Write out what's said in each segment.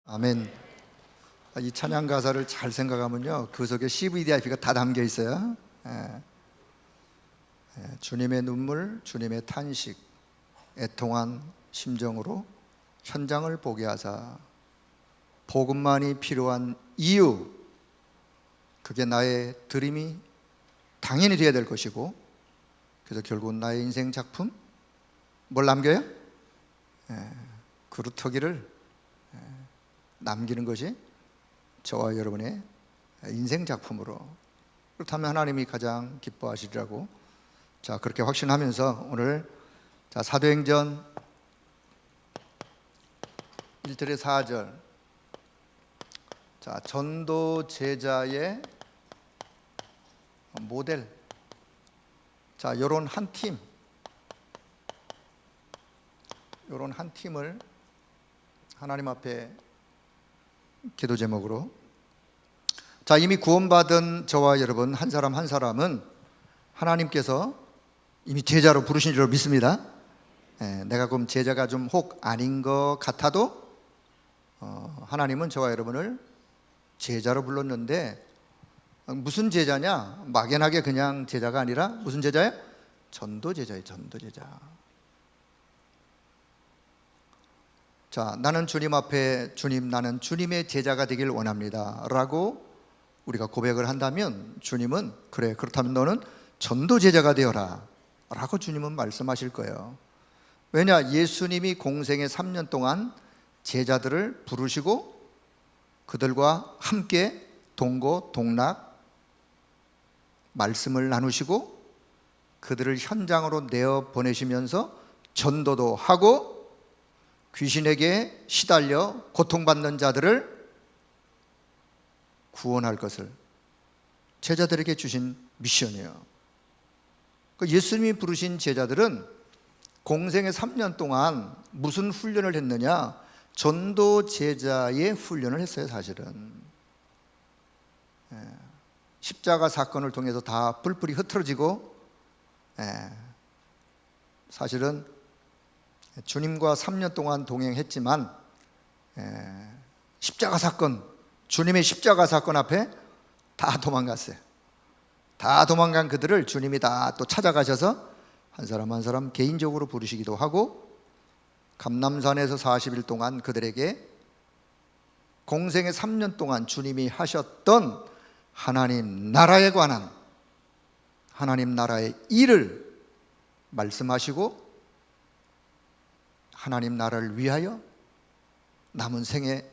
아멘. 이 찬양 가사를 잘 생각하면요, 그 속에 CVDIP가 다 담겨 있어요. 주님의 눈물, 주님의 탄식, 애통한 심정으로 현장을 보게 하사 복음만이 필요한 이유, 그게 나의 드림이 당연히 되어야 될 것이고, 그래서 결국은 나의 인생 작품 뭘 남겨요? 그루터기를 남기는 것이 저와 여러분의 인생 작품으로, 그렇다면 하나님이 가장 기뻐하시리라고 그렇게 확신하면서 오늘 사도행전 1절에 4절, 전도 제자의 모델, 요런 한 팀을 하나님 앞에 기도 제목으로, 이미 구원받은 저와 여러분 한 사람 한 사람은 하나님께서 이미 제자로 부르신 줄 믿습니다. 내가 그럼 제자가 좀 혹 아닌 것 같아도 하나님은 저와 여러분을 제자로 불렀는데, 무슨 제자냐? 막연하게 그냥 제자가 아니라 무슨 제자예요? 전도 제자예요. 전도 제자. 나는 주님 앞에, 주님, 나는 주님의 제자가 되길 원합니다 라고 우리가 고백을 한다면, 주님은 그래, 그렇다면 너는 전도 제자가 되어라 라고 주님은 말씀하실 거예요. 왜냐? 예수님이 공생애 3년 동안 제자들을 부르시고 그들과 함께 동고 동락 말씀을 나누시고 그들을 현장으로 내어 보내시면서 전도도 하고 귀신에게 시달려 고통받는 자들을 구원할 것을 제자들에게 주신 미션이에요. 예수님이 부르신 제자들은 공생의 3년 동안 무슨 훈련을 했느냐? 전도 제자의 훈련을 했어요. 사실은 십자가 사건을 통해서 다 뿔뿔이 흩어지고, 사실은 주님과 3년 동안 동행했지만 십자가 사건, 주님의 십자가 사건 앞에 다 도망갔어요. 다 도망간 그들을 주님이 다 또 찾아가셔서 한 사람 한 사람 개인적으로 부르시기도 하고, 감람산에서 40일 동안 그들에게 공생의 3년 동안 주님이 하셨던 하나님 나라에 관한, 하나님 나라의 일을 말씀하시고 하나님 나라를 위하여 남은 생에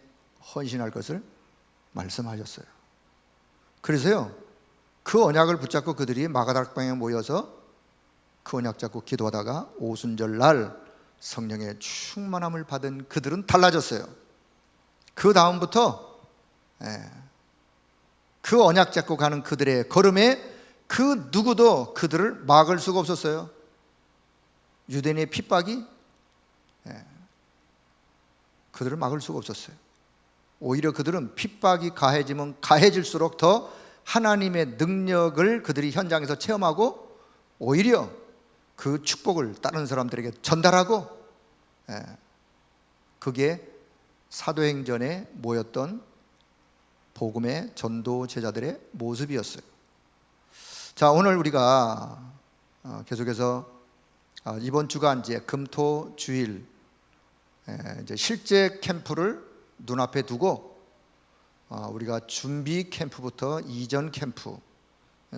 헌신할 것을 말씀하셨어요. 그래서요, 그 언약을 붙잡고 그들이 마가다락방에 모여서 그 언약 잡고 기도하다가 오순절 날 성령의 충만함을 받은 그들은 달라졌어요. 그 다음부터 그 언약 잡고 가는 그들의 걸음에 그 누구도 그들을 막을 수가 없었어요. 유대인의 핍박이 그들을 막을 수가 없었어요. 오히려 그들은 핍박이 가해지면 가해질수록 더 하나님의 능력을 그들이 현장에서 체험하고, 오히려 그 축복을 다른 사람들에게 전달하고, 그게 사도행전에 모였던 복음의 전도 제자들의 모습이었어요. 오늘 우리가 계속해서 이번 주간 이제 금토 주일 이제 실제 캠프를 눈앞에 두고 우리가 준비 캠프부터 이전 캠프,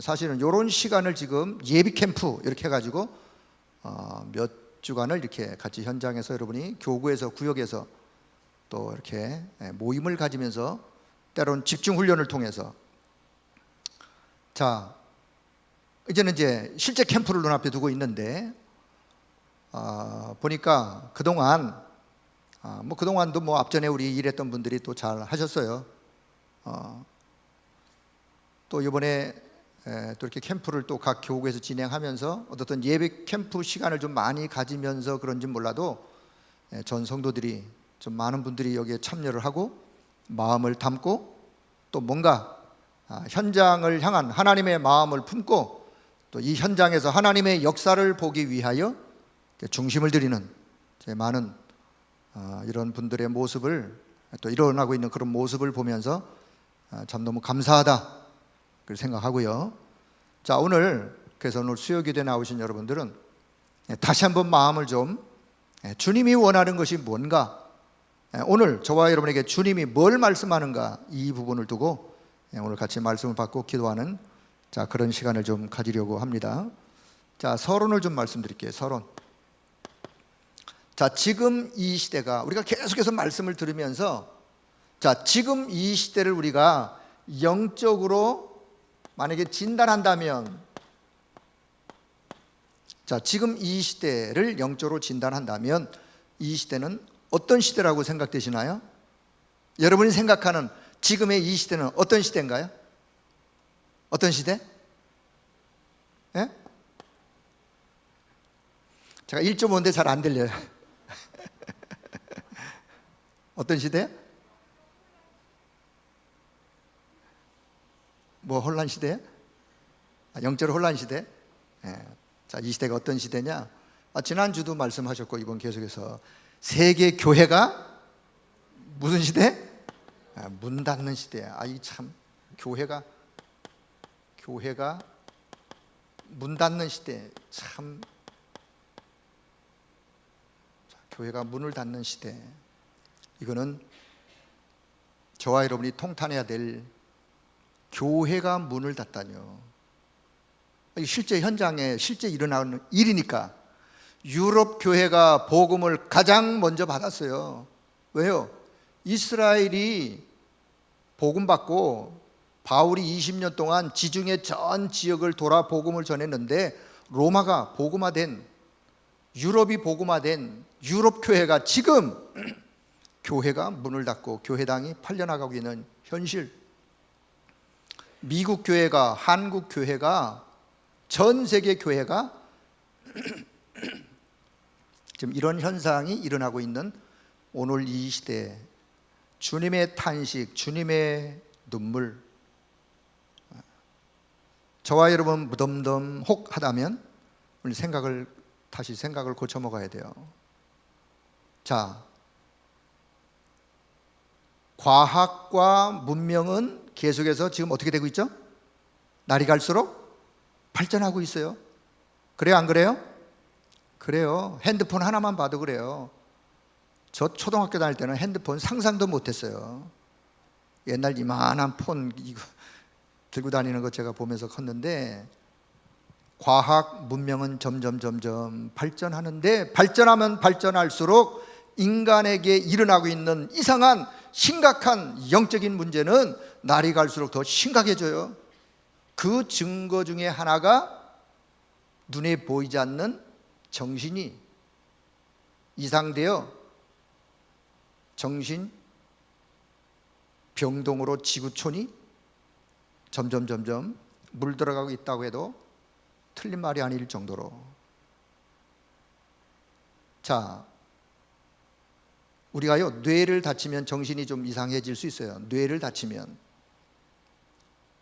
사실은 이런 시간을 지금 예비 캠프 이렇게 해가지고 몇 주간을 이렇게 같이 현장에서 여러분이 교구에서 구역에서 또 이렇게 모임을 가지면서 때론 집중 훈련을 통해서, 이제는 이제 실제 캠프를 눈앞에 두고 있는데, 보니까 그동안도 앞전에 우리 일했던 분들이 또 잘 하셨어요. 또 이번에 또 이렇게 캠프를 또 각 교구에서 진행하면서 어떤 예배 캠프 시간을 좀 많이 가지면서 그런지 몰라도 전 성도들이 좀 많은 분들이 여기에 참여를 하고 마음을 담고 또 뭔가 현장을 향한 하나님의 마음을 품고 또 이 현장에서 하나님의 역사를 보기 위하여 중심을 들이는 많은 이런 분들의 모습을 또 일어나고 있는 그런 모습을 보면서 참 너무 감사하다 그렇게 생각하고요. 자, 그래서 오늘 수요기도에 나오신 여러분들은 다시 한번 마음을 좀, 주님이 원하는 것이 뭔가, 오늘 저와 여러분에게 주님이 뭘 말씀하는가, 이 부분을 두고 오늘 같이 말씀을 받고 기도하는 그런 시간을 좀 가지려고 합니다. 자, 서론을 좀 말씀드릴게요. 서론. 자, 지금 이 시대가, 우리가 계속해서 말씀을 들으면서, 자, 지금 이 시대를 우리가 영적으로 만약에 진단한다면, 자, 지금 이 시대를 영적으로 진단한다면 이 시대는 어떤 시대라고 생각되시나요? 여러분이 생각하는 지금의 이 시대는 어떤 시대인가요? 어떤 시대? 예? 제가 1.5인데 잘 안 들려요. 어떤 시대? 뭐 혼란 시대? 영적으로 혼란 시대? 예. 자, 이 시대가 어떤 시대냐? 지난주도 말씀하셨고 이번 계속해서 세계 교회가 무슨 시대? 문 닫는 시대야. 이 참, 교회가 문 닫는 시대. 참, 교회가 문을 닫는 시대. 이거는 저와 여러분이 통탄해야 될, 교회가 문을 닫다뇨. 실제 현장에 실제 일어나는 일이니까. 유럽 교회가 복음을 가장 먼저 받았어요. 왜요? 이스라엘이 복음 받고 바울이 20년 동안 지중해 전 지역을 돌아 복음을 전했는데, 로마가 복음화된, 유럽이 복음화된 유럽 교회가 지금 교회가 문을 닫고 교회당이 팔려나가고 있는 현실. 미국 교회가, 한국 교회가, 전 세계 교회가 지금 이런 현상이 일어나고 있는 오늘 이 시대에 주님의 탄식, 주님의 눈물, 저와 여러분 무덤덤 혹하다면 우리 다시 생각을 고쳐 먹어야 돼요. 자, 과학과 문명은 계속해서 지금 어떻게 되고 있죠? 날이 갈수록 발전하고 있어요. 그래요, 안 그래요? 그래요. 핸드폰 하나만 봐도 그래요. 저 초등학교 다닐 때는 핸드폰 상상도 못했어요. 옛날 이만한 폰 이거 들고 다니는 거 제가 보면서 컸는데, 과학 문명은 점점 발전하는데, 발전하면 발전할수록 인간에게 일어나고 있는 이상한 심각한 영적인 문제는 날이 갈수록 더 심각해져요. 그 증거 중에 하나가 눈에 보이지 않는 정신이 이상되어 정신 병동으로 지구촌이 점점 물들어가고 있다고 해도 틀린 말이 아닐 정도로. 자, 우리가요, 뇌를 다치면 정신이 좀 이상해질 수 있어요. 뇌를 다치면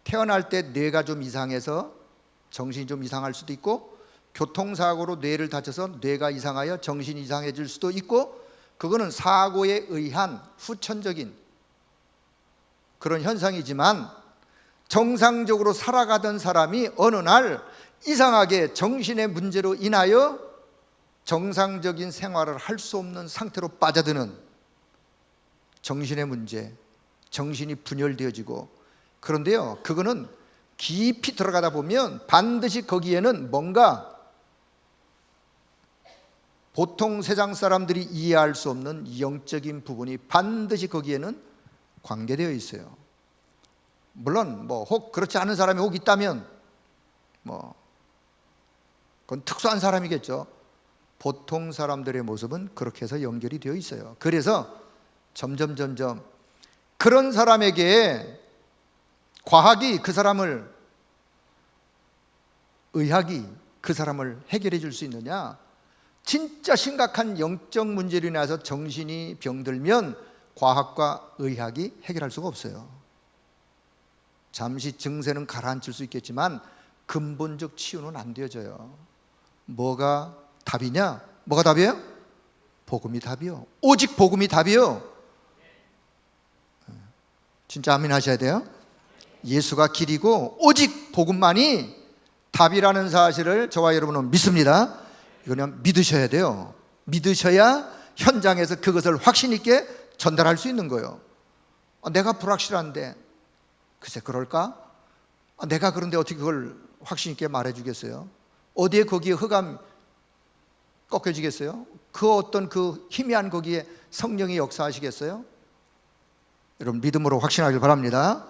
태어날 때 뇌가 좀 이상해서 정신이 좀 이상할 수도 있고, 교통사고로 뇌를 다쳐서 뇌가 이상하여 정신이 이상해질 수도 있고, 그거는 사고에 의한 후천적인 그런 현상이지만, 정상적으로 살아가던 사람이 어느 날 이상하게 정신의 문제로 인하여 정상적인 생활을 할 수 없는 상태로 빠져드는 정신의 문제, 정신이 분열되어지고, 그런데요, 그거는 깊이 들어가다 보면 반드시 거기에는 뭔가 보통 세상 사람들이 이해할 수 없는 영적인 부분이 반드시 거기에는 관계되어 있어요. 물론 혹 그렇지 않은 사람이 혹 있다면 그건 특수한 사람이겠죠. 보통 사람들의 모습은 그렇게 해서 연결이 되어 있어요. 그래서 점점 그런 사람에게 과학이 그 사람을, 의학이 그 사람을 해결해 줄 수 있느냐? 진짜 심각한 영적 문제로 인해서 정신이 병들면 과학과 의학이 해결할 수가 없어요. 잠시 증세는 가라앉힐 수 있겠지만 근본적 치유는 안 되어져요. 뭐가 답이냐? 뭐가 답이에요? 복음이 답이요. 오직 복음이 답이요. 진짜 아멘 하셔야 돼요. 예수가 길이고 오직 복음만이 답이라는 사실을 저와 여러분은 믿습니다. 이거는 믿으셔야 돼요. 믿으셔야 현장에서 그것을 확신 있게 전달할 수 있는 거예요. 내가 불확실한데 글쎄 그럴까? 내가 그런데 어떻게 그걸 확신 있게 말해주겠어요? 어디에 거기에 흑암 꺾여지겠어요? 그 어떤 그 희미한 거기에 성령이 역사하시겠어요? 여러분 믿음으로 확신하길 바랍니다.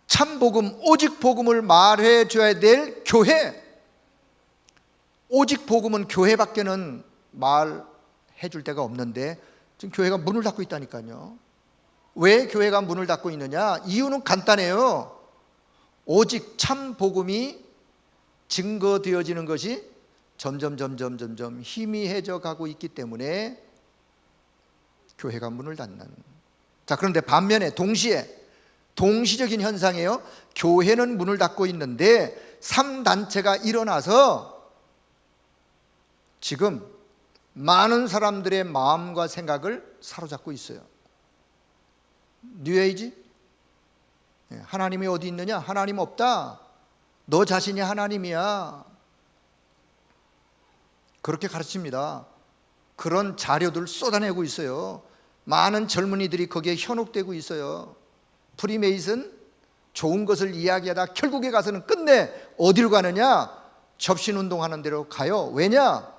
참 복음, 오직 복음을 말해줘야 될 교회. 오직 복음은 교회밖에는 말해줄 데가 없는데 지금 교회가 문을 닫고 있다니까요. 왜 교회가 문을 닫고 있느냐? 이유는 간단해요. 오직 참 복음이 증거되어지는 것이 점점 희미해져 가고 있기 때문에 교회가 문을 닫는. 자, 그런데 반면에 동시적인 현상이에요. 교회는 문을 닫고 있는데 3단체가 일어나서 지금 많은 사람들의 마음과 생각을 사로잡고 있어요. 뉴에이지? 하나님이 어디 있느냐? 하나님 없다. 너 자신이 하나님이야. 그렇게 가르칩니다. 그런 자료들 쏟아내고 있어요. 많은 젊은이들이 거기에 현혹되고 있어요. 프리메이슨, 좋은 것을 이야기하다 결국에 가서는 끝내 어디로 가느냐? 접신운동하는 데로 가요. 왜냐?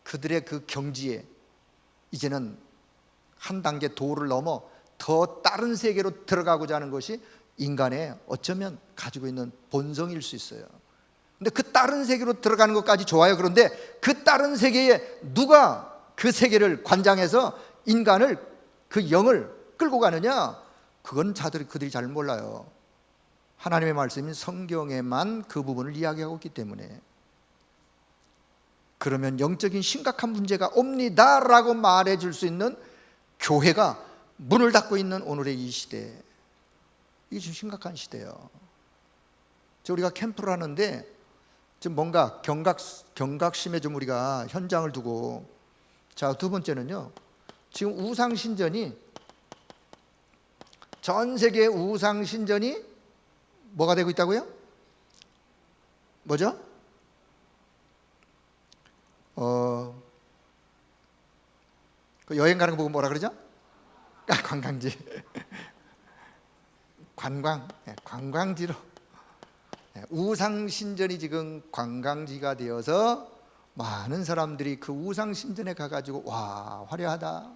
그들의 그 경지에 이제는 한 단계 도를 넘어 더 다른 세계로 들어가고자 하는 것이 인간의 어쩌면 가지고 있는 본성일 수 있어요. 근데 그 다른 세계로 들어가는 것까지 좋아요. 그런데 그 다른 세계에 누가 그 세계를 관장해서 인간을, 그 영을 끌고 가느냐? 그건 그들이 잘 몰라요. 하나님의 말씀인 성경에만 그 부분을 이야기하고 있기 때문에. 그러면 영적인 심각한 문제가 옵니다라고 말해줄 수 있는 교회가 문을 닫고 있는 오늘의 이 시대, 이게 좀 심각한 시대예요. 우리가 캠프를 하는데 좀 뭔가 경각심에 좀 우리가 현장을 두고. 자, 두 번째는요, 지금 우상신전이, 전 세계 우상신전이 뭐가 되고 있다고요? 뭐죠? 그 여행 가는 거 보고 뭐라 그러죠? 관광지. 관광지로. 우상신전이 지금 관광지가 되어서 많은 사람들이 그 우상신전에 가가지고 와, 화려하다.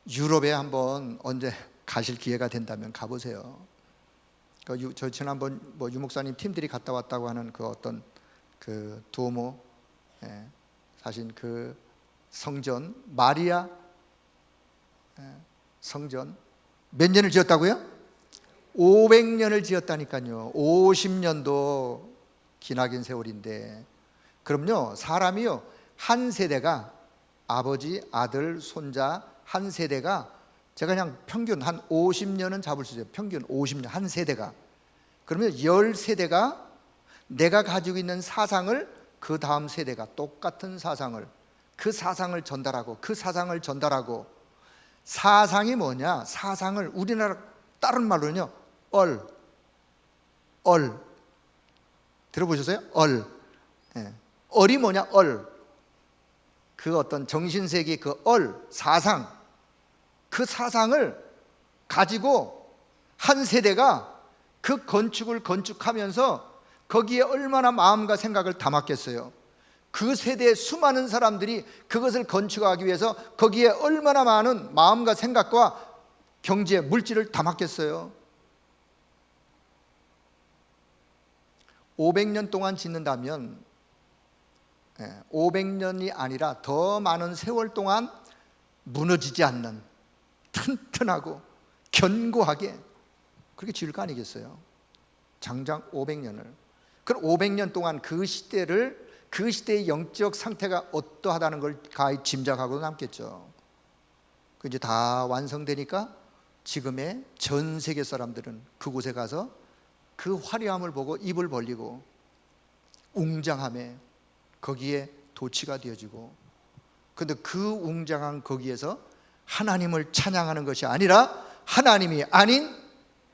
유럽에 한번 언제 가실 기회가 된다면 가보세요. 저 지난번 유목사님 팀들이 갔다 왔다고 하는 그 어떤 그 두오모, 사실 그 성전, 마리아 성전 몇 년을 지었다고요? 500년을 지었다니까요. 50년도 기나긴 세월인데. 그럼요, 사람이요, 한 세대가, 아버지, 아들, 손자 한 세대가, 제가 그냥 평균 한 50년은 잡을 수 있어요. 평균 50년 한 세대가. 그러면 10세대가 내가 가지고 있는 사상을 그 다음 세대가 똑같은 사상을, 그 사상을 전달하고, 그 사상을 전달하고. 사상이 뭐냐? 사상을 우리나라 다른 말로는요, 얼. 들어보셨어요? 얼이 뭐냐? 그 어떤 정신세계 그 사상, 그 사상을 가지고 한 세대가 그 건축을 건축하면서 거기에 얼마나 마음과 생각을 담았겠어요. 그 세대의 수많은 사람들이 그것을 건축하기 위해서 거기에 얼마나 많은 마음과 생각과 경지의 물질을 담았겠어요. 500년 동안 짓는다면 500년이 아니라 더 많은 세월 동안 무너지지 않는, 튼튼하고 견고하게 그렇게 지을 거 아니겠어요? 장장 500년을. 그럼 500년 동안 그 시대의 영적 상태가 어떠하다는 걸 가히 짐작하고 남겠죠. 그 이제 다 완성되니까 지금의 전 세계 사람들은 그곳에 가서 그 화려함을 보고 입을 벌리고 웅장함에 거기에 도취가 되어지고, 그런데 그 웅장한 거기에서 하나님을 찬양하는 것이 아니라 하나님이 아닌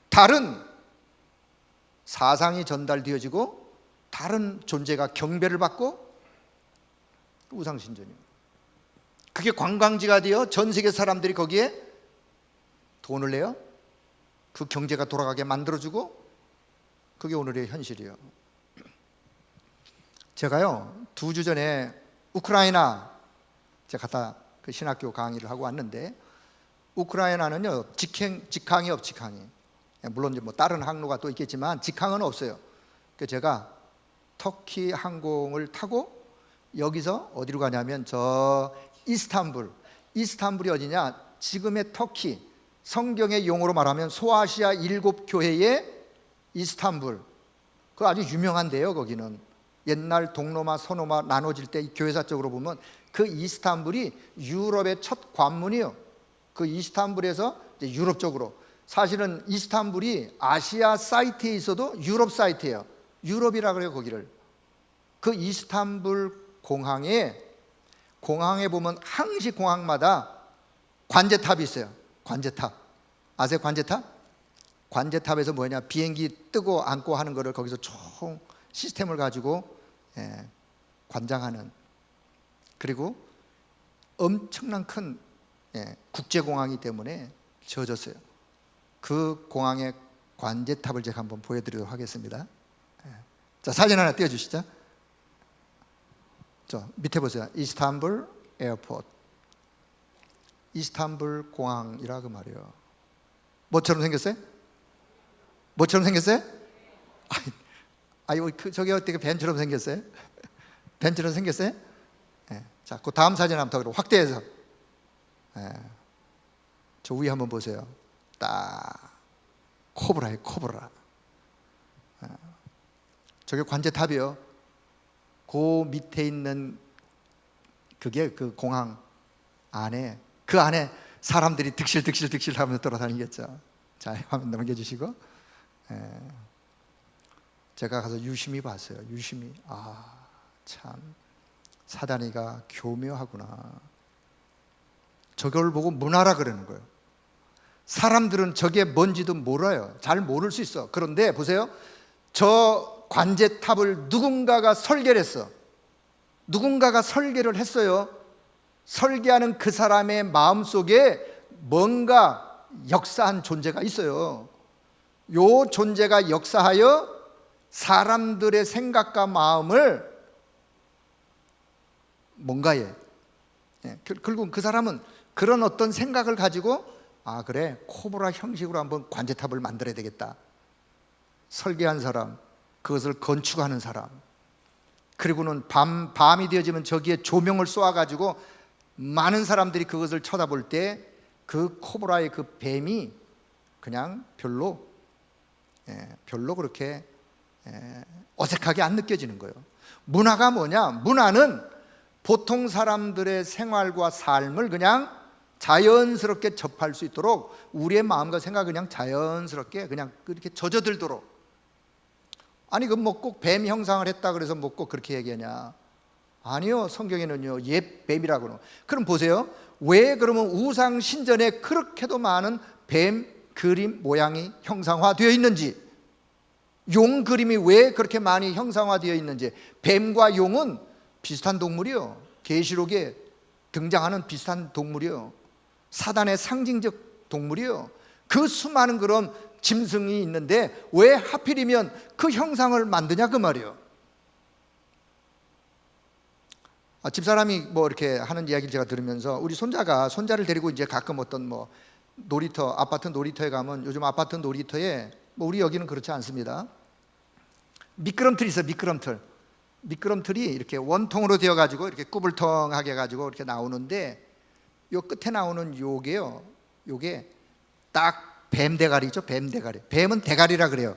다른 사상이 전달되어지고 다른 존재가 경배를 받고 우상신전이에요. 그게 관광지가 되어 전 세계 사람들이 거기에 돈을 내요. 그 경제가 돌아가게 만들어주고, 그게 오늘의 현실이에요. 제가요 2주 전에 우크라이나 제가 갔다 그 신학교 강의를 하고 왔는데, 우크라이나는요 직항이 없 직항이. 물론 이제 뭐 다른 항로가 또 있겠지만 직항은 없어요. 그래서 제가 터키 항공을 타고 여기서 어디로 가냐면 저 이스탄불이 어디냐? 지금의 터키, 성경의 용어로 말하면 소아시아 7교회의 이스탄불. 그 아주 유명한데요. 거기는 옛날 동로마 서로마 나눠질 때 교회사적으로 보면 그 이스탄불이 유럽의 첫 관문이에요. 그 이스탄불에서 이제 유럽 쪽으로, 사실은 이스탄불이 아시아 사이트에 있어도 유럽 사이트예요. 유럽이라 그래요 거기를. 그 이스탄불 공항에 보면 항시 공항마다 관제탑이 있어요. 관제탑 아세요? 관제탑? 관제탑에서 뭐냐, 비행기 뜨고 앉고 하는 거를 거기서 총 시스템을 가지고 관장하는, 그리고 엄청난 큰 국제공항이기 때문에 지어졌어요. 그 공항의 관제탑을 제가 한번 보여드리도록 하겠습니다. 자, 사진 하나 띄워주시죠. 저 밑에 보세요. 이스탄불 에어포트, 이스탄불 공항이라 그 말이에요. 뭐처럼 생겼어요? 뭐처럼 생겼어요? 저게 어떻게 벤처럼 생겼어요? 벤처럼 생겼어요? 자, 그 다음 사진 한번 더 확대해서, 저 위에 한번 보세요. 딱 코브라예요, 코브라. 저게 관제탑이요. 그 밑에 있는 그게 그 공항 안에, 그 안에 사람들이 득실 하면서 돌아다니겠죠. 자, 화면 넘겨주시고, 제가 가서 유심히 봤어요. 유심히. 참 사단이가 교묘하구나. 저걸 보고 문화라 그러는 거예요. 사람들은 저게 뭔지도 몰라요. 잘 모를 수 있어. 그런데 보세요. 저 관제탑을 누군가가 설계를 했어. 누군가가 설계를 했어요. 설계하는 그 사람의 마음속에 뭔가 역사한 존재가 있어요. 요 존재가 역사하여 사람들의 생각과 마음을 뭔가에, 결국 그 사람은 그런 어떤 생각을 가지고, 그래, 코브라 형식으로 한번 관제탑을 만들어야 되겠다. 설계한 사람, 그것을 건축하는 사람, 그리고는 밤이 되어지면 저기에 조명을 쏘아가지고 많은 사람들이 그것을 쳐다볼 때 그 코브라의 그 뱀이 그냥 별로 그렇게 어색하게 안 느껴지는 거예요. 문화가 뭐냐? 문화는 보통 사람들의 생활과 삶을 그냥 자연스럽게 접할 수 있도록, 우리의 마음과 생각을 그냥 자연스럽게 그냥 그렇게 젖어들도록. 아니 그럼 뭐 꼭 뱀 형상을 했다 그래서 뭐 꼭 그렇게 얘기하냐? 아니요, 성경에는요 옛 뱀이라고는. 그럼 보세요. 왜 그러면 우상 신전에 그렇게도 많은 뱀 그림 모양이 형상화되어 있는지, 용 그림이 왜 그렇게 많이 형상화되어 있는지. 뱀과 용은 비슷한 동물이요. 계시록에 등장하는 비슷한 동물이요. 사단의 상징적 동물이요. 그 수많은 그런 짐승이 있는데 왜 하필이면 그 형상을 만드냐 그 말이에요. 집사람이 뭐 이렇게 하는 이야기를 제가 들으면서, 우리 손자를 데리고 이제 가끔 어떤 뭐 놀이터, 아파트 놀이터에 가면, 요즘 아파트 놀이터에 뭐 우리 여기는 그렇지 않습니다. 미끄럼틀이 있어요. 미끄럼틀이 이렇게 원통으로 되어 가지고 이렇게 꾸불통하게 가지고 이렇게 나오는데, 요 끝에 나오는 요게 딱 뱀 대가리죠. 뱀 대가리. 뱀은 대가리라 그래요.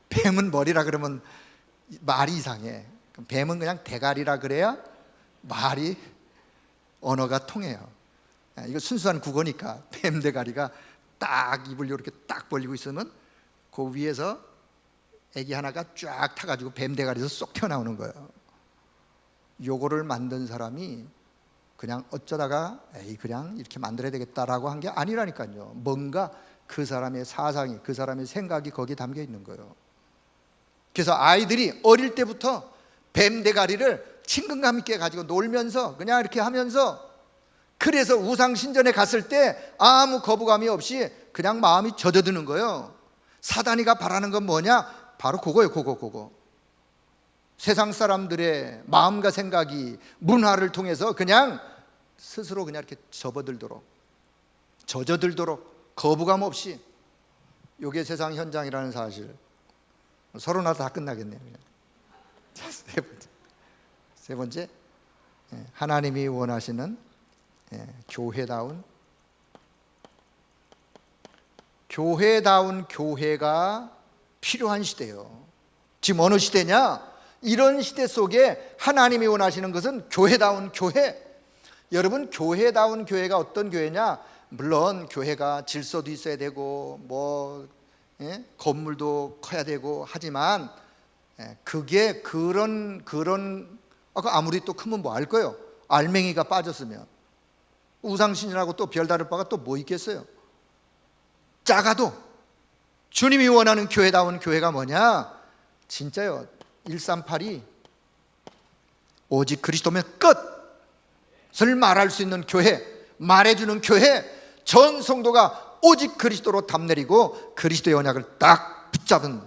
뱀은 머리라 그러면 말이 이상해. 뱀은 그냥 대가리라 그래야 말이, 언어가 통해요. 이거 순수한 국어니까. 뱀 대가리가 딱 입을 이렇게 딱 벌리고 있으면 그 위에서 애기 하나가 쫙 타가지고 뱀 대가리에서 쏙 튀어나오는 거예요. 요거를 만든 사람이 그냥 어쩌다가 에이 그냥 이렇게 만들어야 되겠다라고 한 게 아니라니까요. 뭔가 그 사람의 사상이, 그 사람의 생각이 거기에 담겨 있는 거예요. 그래서 아이들이 어릴 때부터 뱀 대가리를 친근감 있게 가지고 놀면서 그냥 이렇게 하면서, 그래서 우상 신전에 갔을 때 아무 거부감이 없이 그냥 마음이 젖어드는 거예요. 사단이가 바라는 건 뭐냐? 바로 그거예요. 그거. 세상 사람들의 마음과 생각이 문화를 통해서 그냥 스스로 그냥 이렇게 젖어들도록 거부감 없이, 이게 세상 현장이라는 사실. 서로 나도 다 끝나겠네요. 자, 세 번째, 하나님이 원하시는 교회다운 교회가 필요한 시대예요. 지금 어느 시대냐? 이런 시대 속에 하나님이 원하시는 것은 교회다운 교회. 여러분, 교회다운 교회가 어떤 교회냐? 물론 교회가 질서도 있어야 되고 건물도 커야 되고 하지만, 그게 그런 아무리 또 크면 뭐 할 거예요? 알맹이가 빠졌으면. 우상신이라고 또 별다를 바가 또 뭐 있겠어요? 작아도 주님이 원하는 교회다운 교회가 뭐냐? 진짜요, 138이 오직 그리스도면 끝을 말할 수 있는 교회, 말해주는 교회, 전 성도가 오직 그리스도로 답내리고 그리스도의 언약을 딱 붙잡은,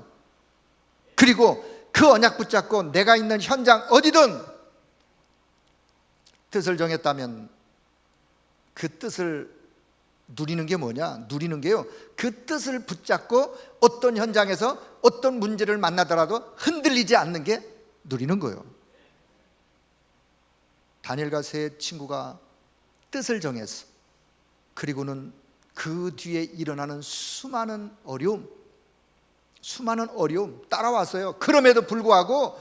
그리고 그 언약 붙잡고 내가 있는 현장 어디든 뜻을 정했다면 그 뜻을 누리는 게 뭐냐? 누리는 게요, 그 뜻을 붙잡고 어떤 현장에서 어떤 문제를 만나더라도 흔들리지 않는 게 누리는 거예요. 다니엘과 세 친구가 뜻을 정했어. 그리고는 그 뒤에 일어나는 수많은 어려움 따라왔어요. 그럼에도 불구하고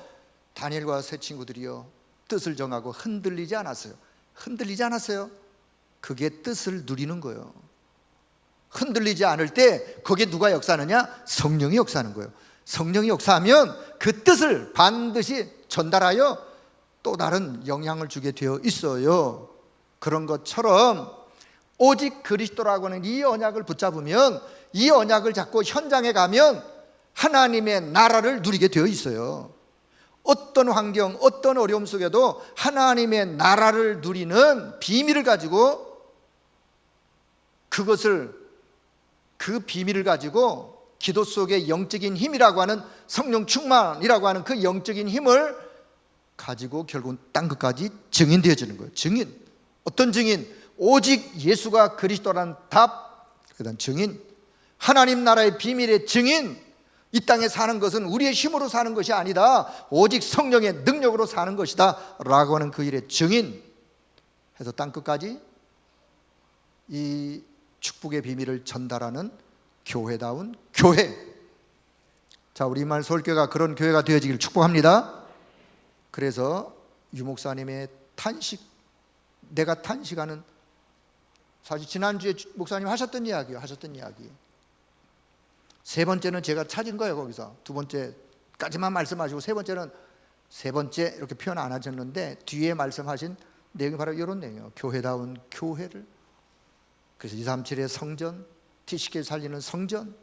다니엘과 세 친구들이요, 뜻을 정하고 흔들리지 않았어요. 그게 뜻을 누리는 거예요. 흔들리지 않을 때 거기에 누가 역사하느냐? 성령이 역사하는 거예요. 성령이 역사하면 그 뜻을 반드시 전달하여 또 다른 영향을 주게 되어 있어요. 그런 것처럼 오직 그리스도라고 하는 이 언약을 붙잡으면, 이 언약을 잡고 현장에 가면 하나님의 나라를 누리게 되어 있어요. 어떤 환경, 어떤 어려움 속에도 하나님의 나라를 누리는 비밀을 가지고, 그 비밀을 가지고 기도 속의 영적인 힘이라고 하는, 성령 충만이라고 하는 그 영적인 힘을 가지고 결국은 땅 끝까지 증인되어지는 거예요. 증인. 어떤 증인? 오직 예수가 그리스도라는 답, 그다음 증인. 하나님 나라의 비밀의 증인. 이 땅에 사는 것은 우리의 힘으로 사는 것이 아니다, 오직 성령의 능력으로 사는 것이다 라고 하는 그 일의 증인 해서 땅 끝까지 이 축복의 비밀을 전달하는 교회다운 교회. 자, 우리 이말 서울교회가 그런 교회가 되어지길 축복합니다. 그래서 유 목사님의 탄식, 내가 탄식하는, 사실 지난주에 목사님 하셨던 이야기. 세 번째는 제가 찾은 거예요. 거기서 두 번째까지만 말씀하시고 세 번째 이렇게 표현 안 하셨는데, 뒤에 말씀하신 내용이 바로 이런 내용이에요. 교회다운 교회를. 그래서 237의 성전, TCK 살리는 성전,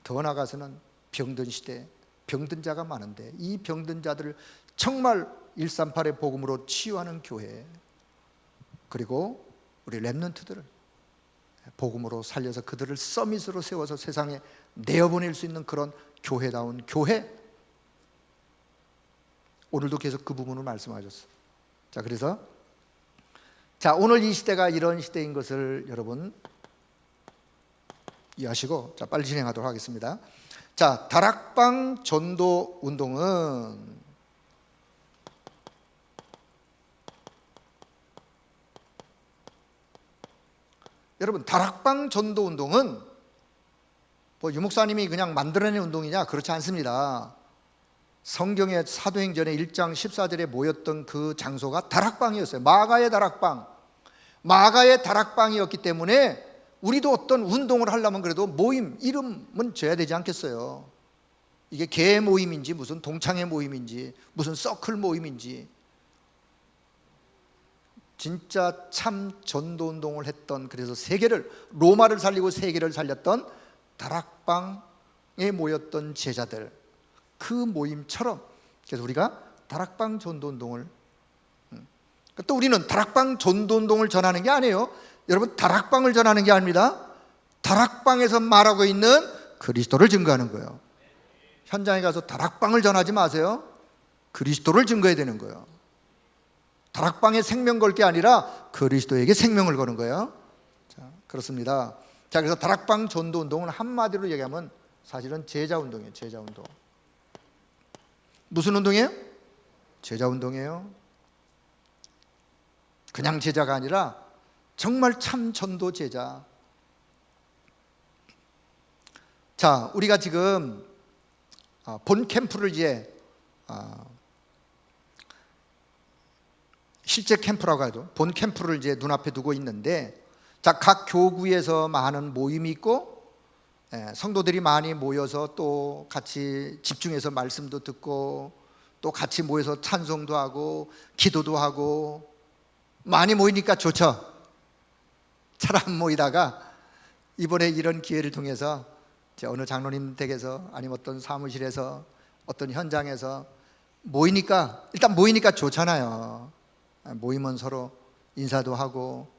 더 나아가서는 병든 시대, 병든 자가 많은데 이 병든 자들을 정말 138의 복음으로 치유하는 교회, 그리고 우리 렘넌트들을 복음으로 살려서 그들을 서밋으로 세워서 세상에 내어보낼 수 있는 그런 교회다운 교회. 오늘도 계속 그 부분을 말씀하셨어요. 자, 그래서 오늘 이 시대가 이런 시대인 것을 여러분 이해하시고, 빨리 진행하도록 하겠습니다. 자, 다락방 전도 운동은 여러분, 다락방 전도 운동은 뭐 유목사님이 그냥 만들어낸 운동이냐? 그렇지 않습니다. 성경의 사도행전의 1장 14절에 모였던 그 장소가 다락방이었어요. 마가의 다락방. 마가의 다락방이었기 때문에 우리도 어떤 운동을 하려면 그래도 모임, 이름은 줘야 되지 않겠어요? 이게 개 모임인지 무슨 동창회 모임인지 무슨 서클 모임인지 진짜 참 전도운동을 했던, 그래서 세계를, 로마를 살리고 세계를 살렸던 다락방에 모였던 제자들, 그 모임처럼, 그래서 우리가 다락방 전도운동을, 또 우리는 다락방 전도운동을 전하는 게 아니에요. 여러분, 다락방을 전하는 게 아닙니다. 다락방에서 말하고 있는 그리스도를 증거하는 거예요. 현장에 가서 다락방을 전하지 마세요. 그리스도를 증거해야 되는 거예요. 다락방에 생명 걸 게 아니라 그리스도에게 생명을 거는 거예요. 자, 그렇습니다. 자, 그래서 다락방 전도 운동은 한마디로 얘기하면 사실은 제자 운동이에요. 제자 운동. 무슨 운동이에요? 제자 운동이에요. 그냥 제자가 아니라 정말 참 전도 제자. 자, 우리가 지금 본 캠프를 이제 실제 캠프라고 해도 본 캠프를 이제 눈앞에 두고 있는데, 자, 각 교구에서 많은 모임이 있고, 성도들이 많이 모여서 또 같이 집중해서 말씀도 듣고, 또 같이 모여서 찬송도 하고 기도도 하고, 많이 모이니까 좋죠. 잘 안 모이다가 이번에 이런 기회를 통해서 어느 장로님 댁에서 아니면 어떤 사무실에서 어떤 현장에서 모이니까, 일단 모이니까 좋잖아요. 모이면 서로 인사도 하고,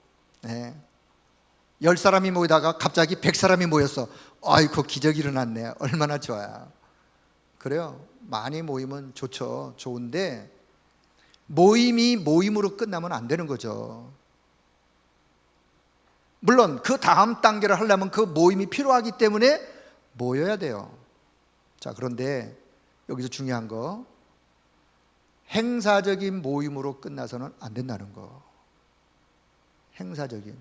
10사람이 모이다가 갑자기 100사람이 모였어. 아이고, 기적이 일어났네. 얼마나 좋아요. 그래요. 많이 모이면 좋죠. 좋은데 모임이 모임으로 끝나면 안 되는 거죠. 물론 그 다음 단계를 하려면 그 모임이 필요하기 때문에 모여야 돼요. 자, 그런데 여기서 중요한 거, 행사적인 모임으로 끝나서는 안 된다는 거. 행사적인,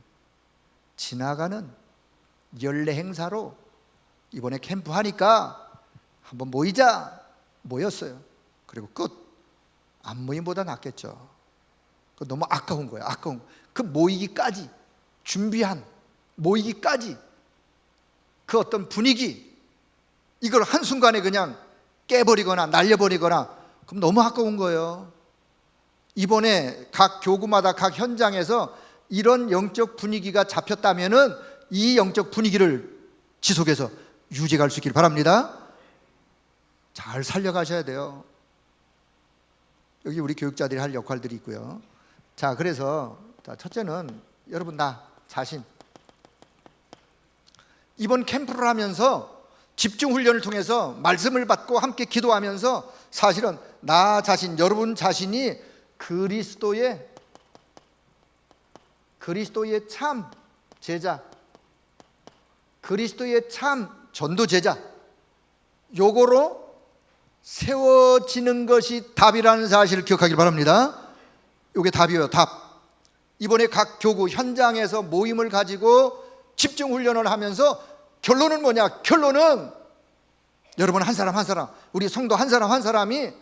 지나가는 연례 행사로 이번에 캠프 하니까 한번 모이자, 모였어요. 그리고 끝. 안 모임보다 낫겠죠. 그 너무 아까운 거예요. 아까운. 그 모이기까지 준비한, 모이기까지 그 어떤 분위기, 이걸 한순간에 그냥 깨버리거나 날려버리거나, 그럼 너무 아까운 거예요. 이번에 각 교구마다 각 현장에서 이런 영적 분위기가 잡혔다면은 이 영적 분위기를 지속해서 유지할 수 있기를 바랍니다. 잘 살려가셔야 돼요. 여기 우리 교육자들이 할 역할들이 있고요. 자, 그래서 첫째는 여러분, 나 자신, 이번 캠프를 하면서 집중 훈련을 통해서 말씀을 받고 함께 기도하면서 사실은 나 자신, 여러분 자신이 그리스도의 참 제자, 그리스도의 참 전도 제자, 요거로 세워지는 것이 답이라는 사실을 기억하길 바랍니다. 요게 답이에요. 답. 이번에 각 교구 현장에서 모임을 가지고 집중 훈련을 하면서 결론은 뭐냐? 결론은 여러분 한 사람 한 사람, 우리 성도 한 사람 한 사람이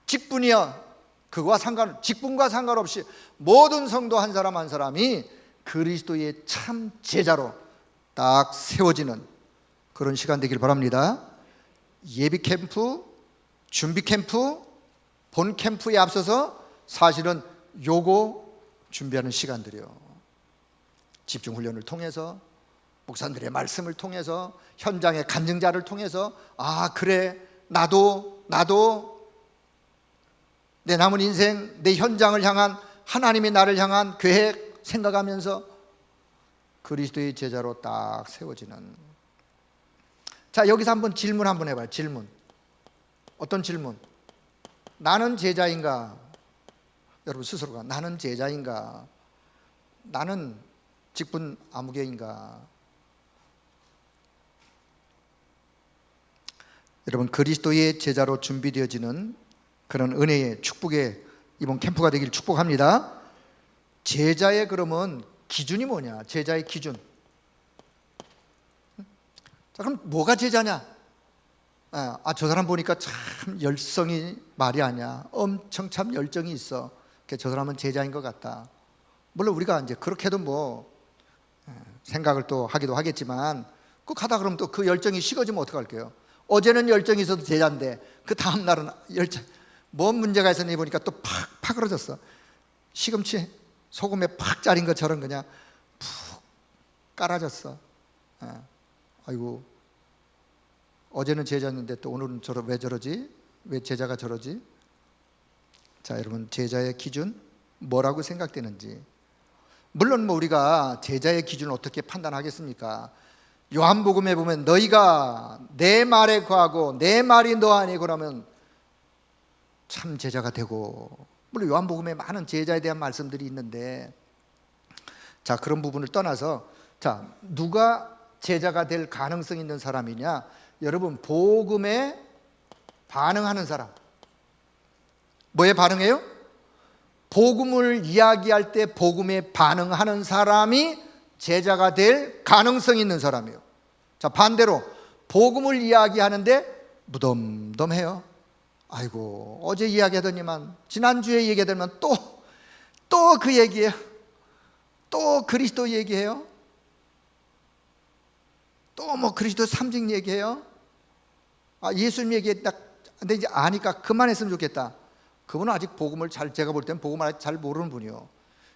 직분이야, 그거와 직분과 상관없이 모든 성도 한 사람 한 사람이 그리스도의 참 제자로 딱 세워지는 그런 시간 되길 바랍니다. 예비 캠프, 준비 캠프, 본 캠프에 앞서서 사실은 요거 준비하는 시간들이요. 집중 훈련을 통해서, 목사님들의 말씀을 통해서, 현장의 간증자를 통해서, 아, 그래, 나도 내 남은 인생, 내 현장을 향한 하나님이 나를 향한 계획 생각하면서 그리스도의 제자로 딱 세워지는. 자, 여기서 한번 질문 한번 해봐요. 질문. 어떤 질문? 나는 제자인가? 여러분 스스로가 나는 제자인가? 나는 직분 아무개인가? 여러분, 그리스도의 제자로 준비되어지는 그런 은혜의 축복의 이번 캠프가 되길 축복합니다. 제자의 그러면 기준이 뭐냐? 제자의 기준. 자, 그럼 뭐가 제자냐? 저 사람 보니까 참 열성이 말이 아니야. 엄청 참 열정이 있어. 저 사람은 제자인 것 같다. 물론 우리가 이제 그렇게도 뭐 생각을 또 하기도 하겠지만, 그 가다 그러면 또 그 열정이 식어지면 어떡할게요? 어제는 열정이 있어도 제자인데 그 다음 날은 열정, 뭔 문제가 있었니 보니까 또 팍 파그러졌어. 시금치 소금에 팍 짜린 것처럼 그냥 푹 깔아졌어. 아이고, 어제는 제자였는데 또 오늘은 왜 저러지? 왜 제자가 저러지? 자, 여러분, 제자의 기준 뭐라고 생각되는지. 물론 뭐 우리가 제자의 기준을 어떻게 판단하겠습니까? 요한복음에 보면 너희가 내 말에 거하고 내 말이 너 안에 거하면 참 제자가 되고, 물론 요한복음에 많은 제자에 대한 말씀들이 있는데, 자, 그런 부분을 떠나서, 자, 누가 제자가 될 가능성이 있는 사람이냐? 여러분, 복음에 반응하는 사람. 뭐에 반응해요? 복음을 이야기할 때 복음에 반응하는 사람이 제자가 될 가능성이 있는 사람이에요. 자, 반대로 복음을 이야기하는데 무덤덤해요. 아이고, 어제 이야기하더니만 지난주에 얘기하더니만 또 그 얘기예요. 또 그리스도 얘기해요. 또 뭐 그리스도 삼직 얘기해요. 예수님 얘기했다. 근데 이제 아니까 그만했으면 좋겠다. 그분은 아직 복음을 제가 볼 때는 복음을 아직 잘 모르는 분이요.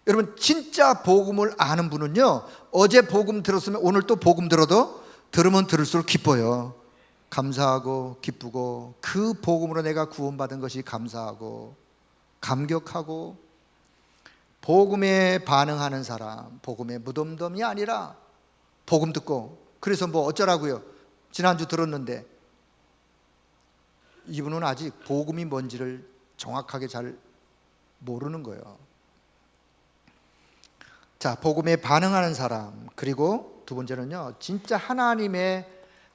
여러분, 진짜 복음을 아는 분은요, 어제 복음 들었으면 오늘 또 복음 들어도 들으면 들을수록 기뻐요. 감사하고 기쁘고, 그 복음으로 내가 구원받은 것이 감사하고 감격하고, 복음에 반응하는 사람, 복음에 무덤덤이 아니라 복음 듣고, 그래서 뭐 어쩌라고요? 지난주 들었는데, 이분은 아직 복음이 뭔지를 정확하게 잘 모르는 거예요. 자, 복음에 반응하는 사람. 그리고 두 번째는요, 진짜 하나님의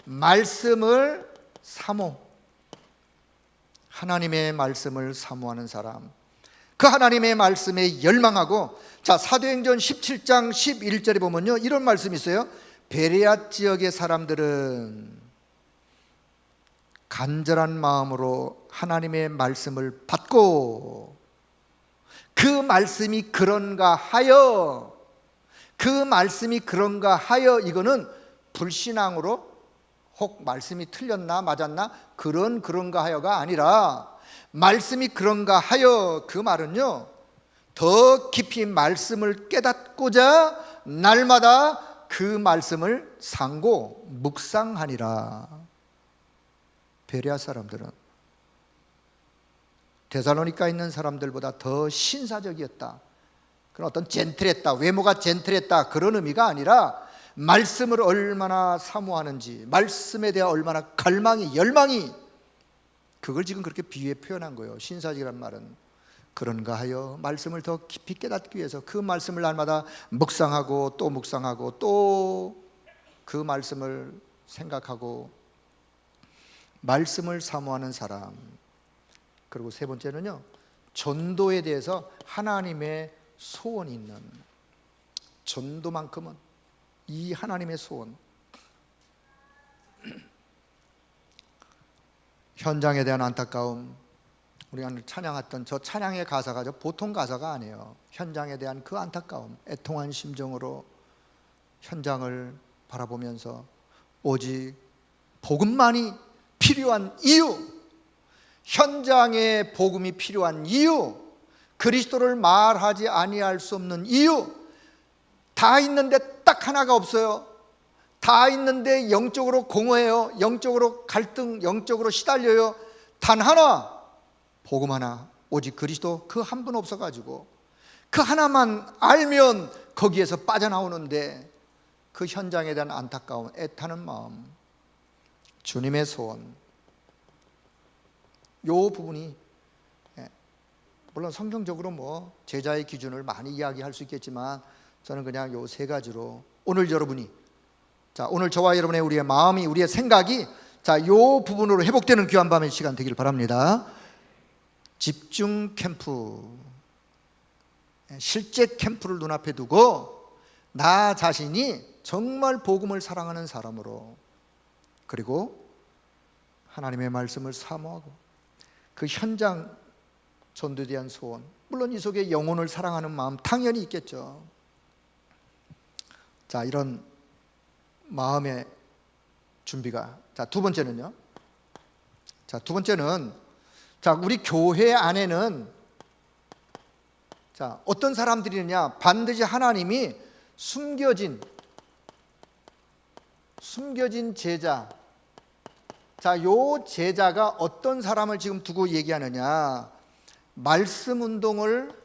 말씀을 하나님의 말씀을 사모하는 사람. 그 하나님의 말씀에 열망하고, 자, 사도행전 17장 11절에 보면요, 이런 말씀이 있어요. 베레아 지역의 사람들은 간절한 마음으로 하나님의 말씀을 받고, 그 말씀이 그런가 하여, 이거는 불신앙으로 혹 말씀이 틀렸나 맞았나 그런가 하여가 아니라, 말씀이 그런가 하여, 그 말은요, 더 깊이 말씀을 깨닫고자 날마다 그 말씀을 상고 묵상하니라. 베레아 사람들은 데살로니가에 있는 사람들보다 더 신사적이었다. 그런 어떤 젠틀했다, 외모가 젠틀했다, 그런 의미가 아니라 말씀을 얼마나 사모하는지, 말씀에 대한 얼마나 열망이, 그걸 지금 그렇게 비유해 표현한 거예요. 신사적이란 말은 그런가 하여 말씀을 더 깊이 깨닫기 위해서 그 말씀을 날마다 묵상하고 또 묵상하고 또 그 말씀을 생각하고 말씀을 사모하는 사람. 그리고 세 번째는요, 전도에 대해서 하나님의 소원이 있는, 전도만큼은 이 하나님의 소원, 현장에 대한 안타까움. 우리가 찬양했던 저 찬양의 가사가 저 보통 가사가 아니에요. 현장에 대한 그 안타까움, 애통한 심정으로 현장을 바라보면서 오직 복음만이 필요한 이유, 현장에 복음이 필요한 이유, 그리스도를 말하지 아니할 수 없는 이유, 다 있는데 딱 하나가 없어요. 다 있는데 영적으로 공허해요. 영적으로 갈등, 영적으로 시달려요. 단 하나, 복음 하나, 오직 그리스도, 그 한 분 없어가지고 그 하나만 알면 거기에서 빠져나오는데, 그 현장에 대한 안타까움, 애타는 마음, 주님의 소원, 요 부분이, 물론 성경적으로 뭐 제자의 기준을 많이 이야기할 수 있겠지만, 저는 그냥 요 세 가지로 오늘 여러분이, 자, 오늘 저와 여러분의 우리의 마음이, 우리의 생각이, 자, 요 부분으로 회복되는 귀한 밤의 시간 되길 바랍니다. 집중 캠프, 실제 캠프를 눈앞에 두고 나 자신이 정말 복음을 사랑하는 사람으로, 그리고 하나님의 말씀을 사모하고 그 현장 전도에 대한 소원, 물론 이 속에 영혼을 사랑하는 마음 당연히 있겠죠. 자, 이런 마음의 준비가, 자, 두 번째는요. 자, 두 번째는, 자, 우리 교회 안에는 자, 어떤 사람들이냐? 반드시 하나님이 숨겨진 제자. 자, 요 제자가 어떤 사람을 지금 두고 얘기하느냐? 말씀 운동을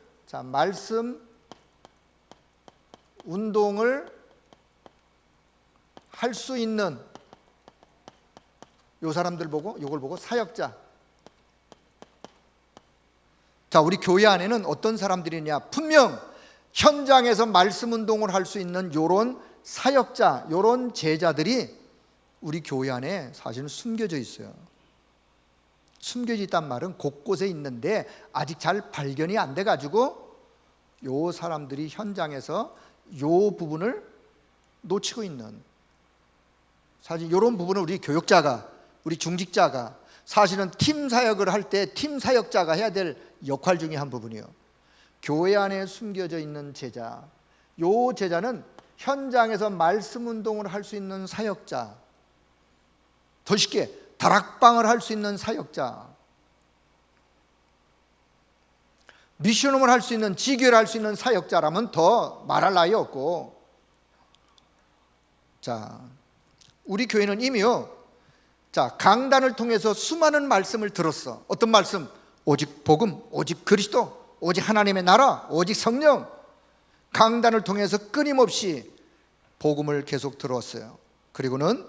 할 수 있는 요 사람들 보고, 요걸 보고 사역자. 자, 우리 교회 안에는 어떤 사람들이냐? 분명 현장에서 말씀 운동을 할 수 있는 요런 사역자, 요런 제자들이 우리 교회 안에 사실은 숨겨져 있어요. 숨겨져 있단 말은 곳곳에 있는데 아직 잘 발견이 안 돼가지고 요 사람들이 현장에서 요 부분을 놓치고 있는, 사실 이런 부분을 우리 교역자가, 우리 중직자가 사실은 팀 사역을 할 때 팀 사역자가 해야 될 역할 중에 한 부분이요. 교회 안에 숨겨져 있는 제자, 요 제자는 현장에서 말씀 운동을 할 수 있는 사역자, 더 쉽게 다락방을 할 수 있는 사역자, 미션홈을 할 수 있는, 지교를 할 수 있는 사역자라면 더 말할 나위 없고, 자, 우리 교회는 이미요, 자, 강단을 통해서 수많은 말씀을 들었어. 어떤 말씀? 오직 복음, 오직 그리스도, 오직 하나님의 나라, 오직 성령. 강단을 통해서 끊임없이 복음을 계속 들었어요. 그리고는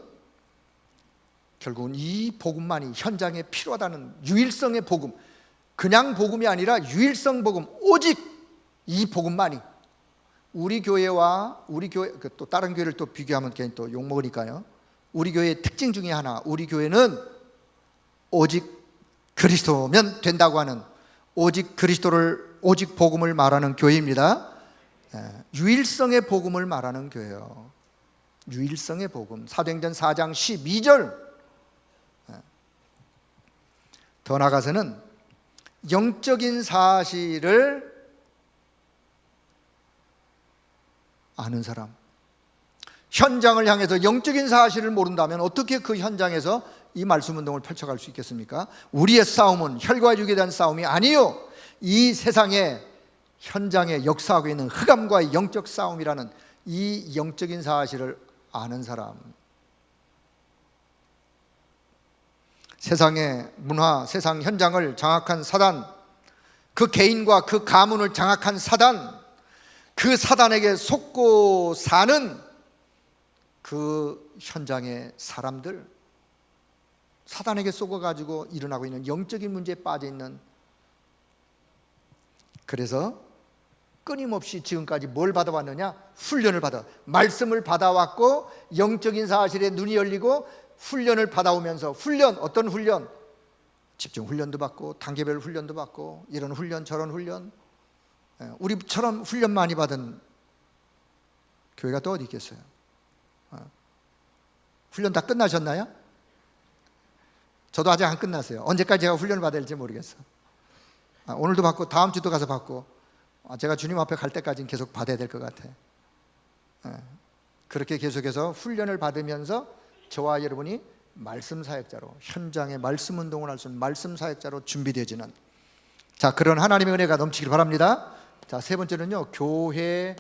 결국은 이 복음만이 현장에 필요하다는 유일성의 복음, 그냥 복음이 아니라 유일성 복음, 오직 이 복음만이 우리 교회와 우리 교회, 또 다른 교회를 또 비교하면 괜히 또 욕먹으니까요. 우리 교회의 특징 중에 하나, 우리 교회는 오직 그리스도면 된다고 하는, 오직 그리스도를, 오직 복음을 말하는 교회입니다. 유일성의 복음을 말하는 교회예요. 유일성의 복음. 사도행전 4장 12절. 더 나아가서는 영적인 사실을 아는 사람, 현장을 향해서 영적인 사실을 모른다면 어떻게 그 현장에서 이 말씀 운동을 펼쳐갈 수 있겠습니까? 우리의 싸움은 혈과 육에 대한 싸움이 아니요, 이 세상에 현장에 역사하고 있는 흑암과의 영적 싸움이라는 이 영적인 사실을 아는 사람. 세상의 문화, 세상 현장을 장악한 사단, 그 개인과 그 가문을 장악한 사단, 그 사단에게 속고 사는 그 현장의 사람들, 사단에게 속아가지고 일어나고 있는 영적인 문제에 빠져 있는, 그래서 끊임없이 지금까지 뭘 받아왔느냐? 훈련을 받아, 말씀을 받아왔고 영적인 사실에 눈이 열리고 훈련을 받아오면서, 훈련, 어떤 훈련? 집중 훈련도 받고 단계별 훈련도 받고 이런 훈련 저런 훈련, 우리처럼 훈련 많이 받은 교회가 또 어디 있겠어요? 훈련 다 끝나셨나요? 저도 아직 안 끝났어요. 언제까지 제가 훈련을 받아야 될지 모르겠어요. 오늘도 받고 다음 주도 가서 받고, 제가 주님 앞에 갈 때까지는 계속 받아야 될 것 같아요. 그렇게 계속해서 훈련을 받으면서 저와 여러분이 말씀 사역자로, 현장에 말씀 운동을 할 수 있는 말씀 사역자로 준비되어지는, 자, 그런 하나님의 은혜가 넘치길 바랍니다. 자, 세 번째는요, 교회,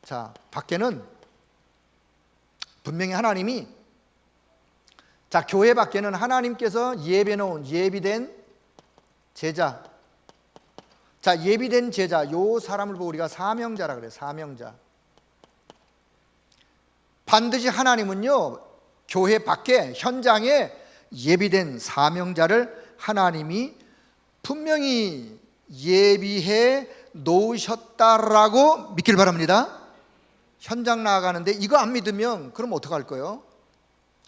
자, 밖에는 분명히 하나님이, 자, 교회 밖에는 하나님께서 예배놓은 예비된 제자, 자, 예비된 제자, 요 사람을 보고 우리가 사명자라 그래요. 사명자. 반드시 하나님은요, 교회 밖에 현장에 예비된 사명자를 하나님이 분명히 예비해 놓으셨다라고 믿길 바랍니다. 현장 나아가는데 이거 안 믿으면 그럼 어떡할 거예요?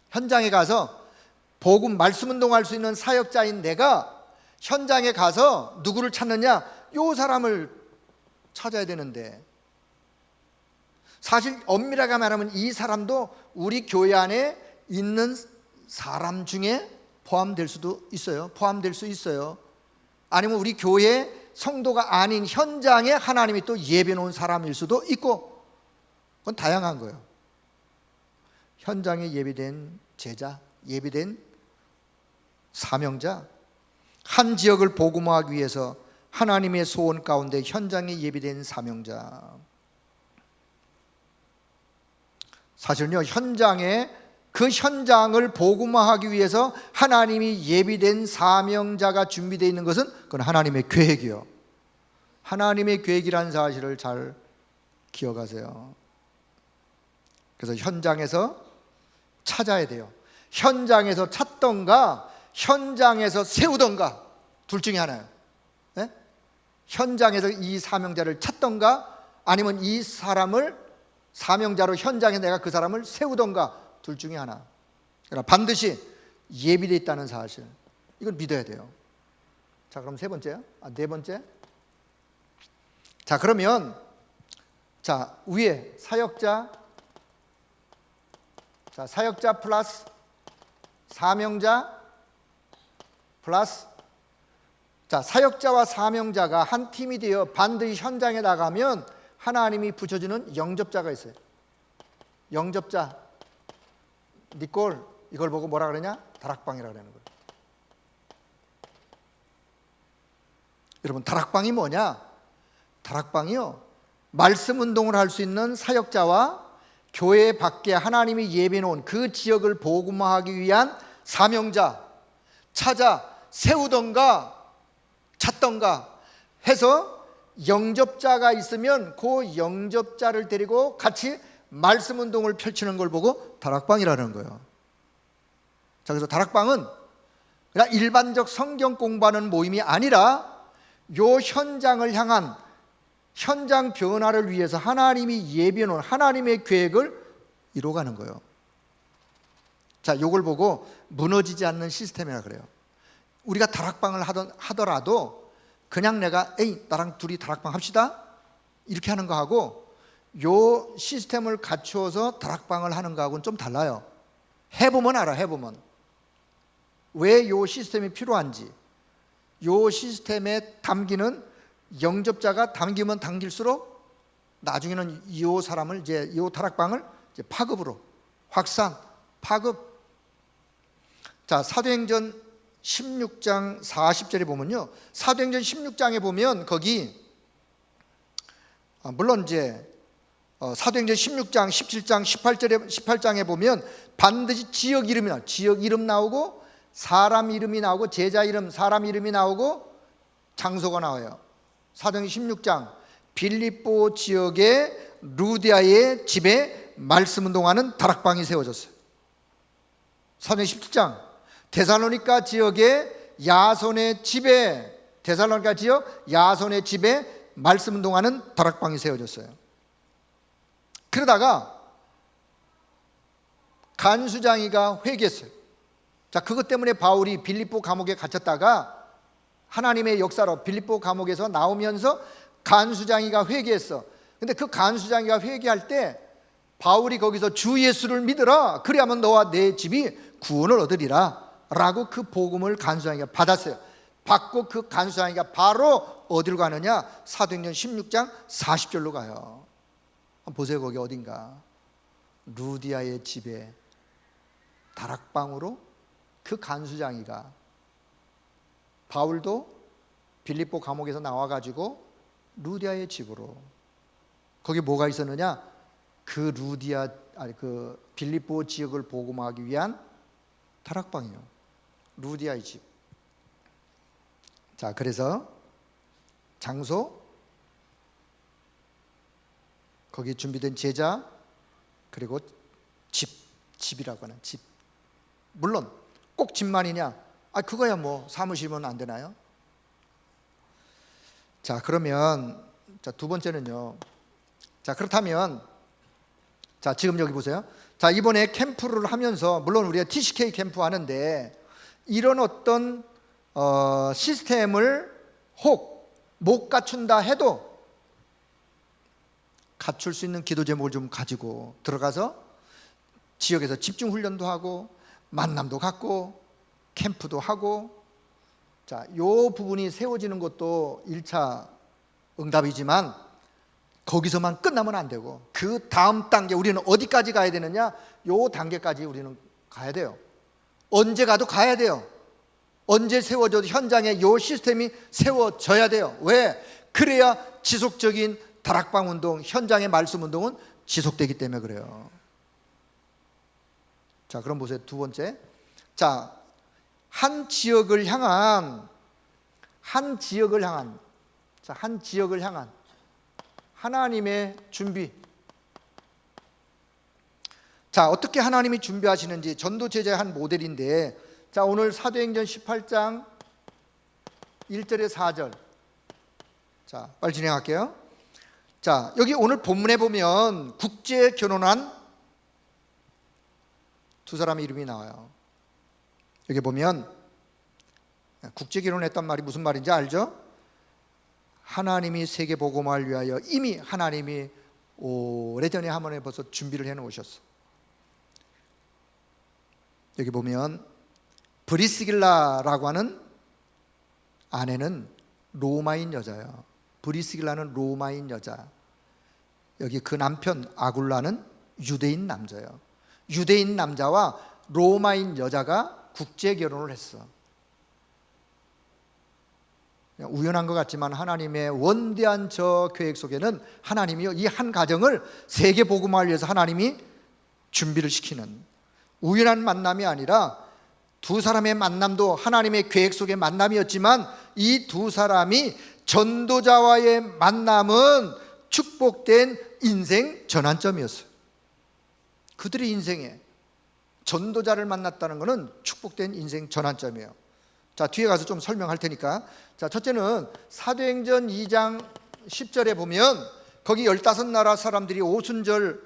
현장에 가서 복음 말씀 운동할 수 있는 사역자인 내가 현장에 가서 누구를 찾느냐? 요 사람을 찾아야 되는데, 사실 엄밀하게 말하면 이 사람도 우리 교회 안에 있는 사람 중에 포함될 수도 있어요. 포함될 수 있어요. 아니면 우리 교회 성도가 아닌 현장에 하나님이 또 예배 놓은 사람일 수도 있고, 그건 다양한 거예요. 현장에 예비된 제자, 예비된 사명자, 한 지역을 복음화하기 위해서 하나님의 소원 가운데 현장에 예비된 사명자. 사실은요, 그 현장을 복음화하기 위해서 하나님이 예비된 사명자가 준비되어 있는 것은 그건 하나님의 계획이요. 하나님의 계획이라는 사실을 잘 기억하세요. 그래서 현장에서 찾아야 돼요. 현장에서 찾던가 현장에서 세우던가 둘 중에 하나예요. 네? 현장에서 이 사명자를 찾던가 아니면 이 사람을 사명자로 현장에 내가 그 사람을 세우던가 둘 중에 하나. 그러나 반드시 예비되어 있다는 사실, 이걸 믿어야 돼요. 자, 그럼 세 번째요? 네 번째. 자, 그러면 자, 위에 사역자, 자, 사역자 플러스 사명자 플러스, 자, 사역자와 사명자가 한 팀이 되어 반드시 현장에 나가면 하나님이 붙여주는 영접자가 있어요. 영접자. 니꼴, 이걸 보고 뭐라 그러냐? 다락방이라고 그러는 거예요. 여러분, 다락방이 뭐냐? 다락방이요, 말씀 운동을 할 수 있는 사역자와 교회 밖에 하나님이 예비해 놓은 그 지역을 복음화하기 위한 사명자 찾아 세우던가 찾던가 해서 영접자가 있으면 그 영접자를 데리고 같이 말씀 운동을 펼치는 걸 보고 다락방이라는 거예요. 자, 그래서 다락방은 그냥 일반적 성경 공부하는 모임이 아니라 요 현장을 향한 현장 변화를 위해서 하나님이 예비해 놓은 하나님의 계획을 이루어가는 거예요. 자, 요걸 보고 무너지지 않는 시스템이라 그래요. 우리가 다락방을 하더라도 그냥 내가 나랑 둘이 다락방 합시다 이렇게 하는 거하고 요 시스템을 갖추어서 다락방을 하는 거하고는 좀 달라요. 해보면 알아. 해보면 왜 요 시스템이 필요한지. 요 시스템에 담기는 영접자가 담기면 담길수록 나중에는 이 사람을 이제 이 다락방을 이제 파급으로 확산, 파급. 자, 사도행전 16장 40절에 보면요, 사도행전 16장에 보면 거기 물론 이제 사도행전 16장, 17장, 18장에 보면 반드시 지역 이름이 나와요. 지역 이름 나오고 사람 이름이 나오고 제자 이름, 사람 이름이 나오고 장소가 나와요. 사도행전 16장 빌립보 지역의 루디아의 집에 말씀 운동하는 다락방이 세워졌어요. 사도행전 17장 데살로니가 지역의 야손의 집에, 데살로니가 지역 야손의 집에 말씀 운동하는 다락방이 세워졌어요. 그러다가 간수장이가 회개했어요. 자, 그것 때문에 바울이 빌립보 감옥에 갇혔다가 하나님의 역사로 빌립보 감옥에서 나오면서 간수장이가 회개했어. 근데 그 간수장이가 회개할 때 바울이 거기서 주 예수를 믿으라, 그리하면 너와 내 집이 구원을 얻으리라 라고 그 복음을 간수장이가 받았어요. 받고 그 간수장이가 바로 어디로 가느냐? 사도행전 16장 40절로 가요. 한번 보세요. 거기 어딘가 루디아의 집에 다락방으로 그 간수장이가, 바울도 빌립보 감옥에서 나와가지고 루디아의 집으로, 거기 뭐가 있었느냐? 그 그 빌립보 지역을 복음화하기 위한 다락방이요, 루디아의 집. 자, 그래서 장소, 거기 준비된 제자, 그리고 집이라고 하는 집. 물론 꼭 집만이냐? 그거야 뭐 사무실이면 안 되나요? 자, 그러면 자, 두 번째는요. 자, 그렇다면 자, 지금 여기 보세요. 자, 이번에 캠프를 하면서 물론 우리가 TCK 캠프 하는데 이런 어떤 시스템을 혹 못 갖춘다 해도 갖출 수 있는 기도 제목을 좀 가지고 들어가서 지역에서 집중 훈련도 하고 만남도 갖고 캠프도 하고, 자, 요 부분이 세워지는 것도 1차 응답이지만 거기서만 끝나면 안 되고 그 다음 단계 우리는 어디까지 가야 되느냐? 요 단계까지 우리는 가야 돼요. 언제 가도 가야 돼요. 언제 세워져도 현장에 이 시스템이 세워져야 돼요. 왜? 그래야 지속적인 다락방 운동, 현장의 말씀 운동은 지속되기 때문에 그래요. 자, 그럼 보세요. 두 번째. 자, 한 지역을 향한 하나님의 준비. 자, 어떻게 하나님이 준비하시는지 전도 제자의 한 모델인데, 자, 오늘 사도행전 18장 1절에 4절. 자, 빨리 진행할게요. 자, 여기 오늘 본문에 보면 국제 결혼한 두 사람의 이름이 나와요. 여기 보면 국제 결혼했단 말이 무슨 말인지 알죠? 하나님이 세계 복음화를 위하여 이미 하나님이 오래전에 한번에 벌써 준비를 해 놓으셨어. 여기 보면 브리스길라라고 하는 아내는 로마인 여자예요. 브리스길라는 로마인 여자. 여기 그 남편 아굴라는 유대인 남자예요. 유대인 남자와 로마인 여자가 국제 결혼을 했어. 우연한 것 같지만 하나님의 원대한 저 계획 속에는 하나님이 이 한 가정을 세계 복음화를 위해서 하나님이 준비를 시키는 우연한 만남이 아니라 두 사람의 만남도 하나님의 계획 속의 만남이었지만 이 두 사람이 전도자와의 만남은 축복된 인생 전환점이었어요. 그들의 인생에 전도자를 만났다는 것은 축복된 인생 전환점이에요. 자, 뒤에 가서 좀 설명할 테니까. 자, 첫째는 사도행전 2장 10절에 보면 거기 15나라 사람들이 오순절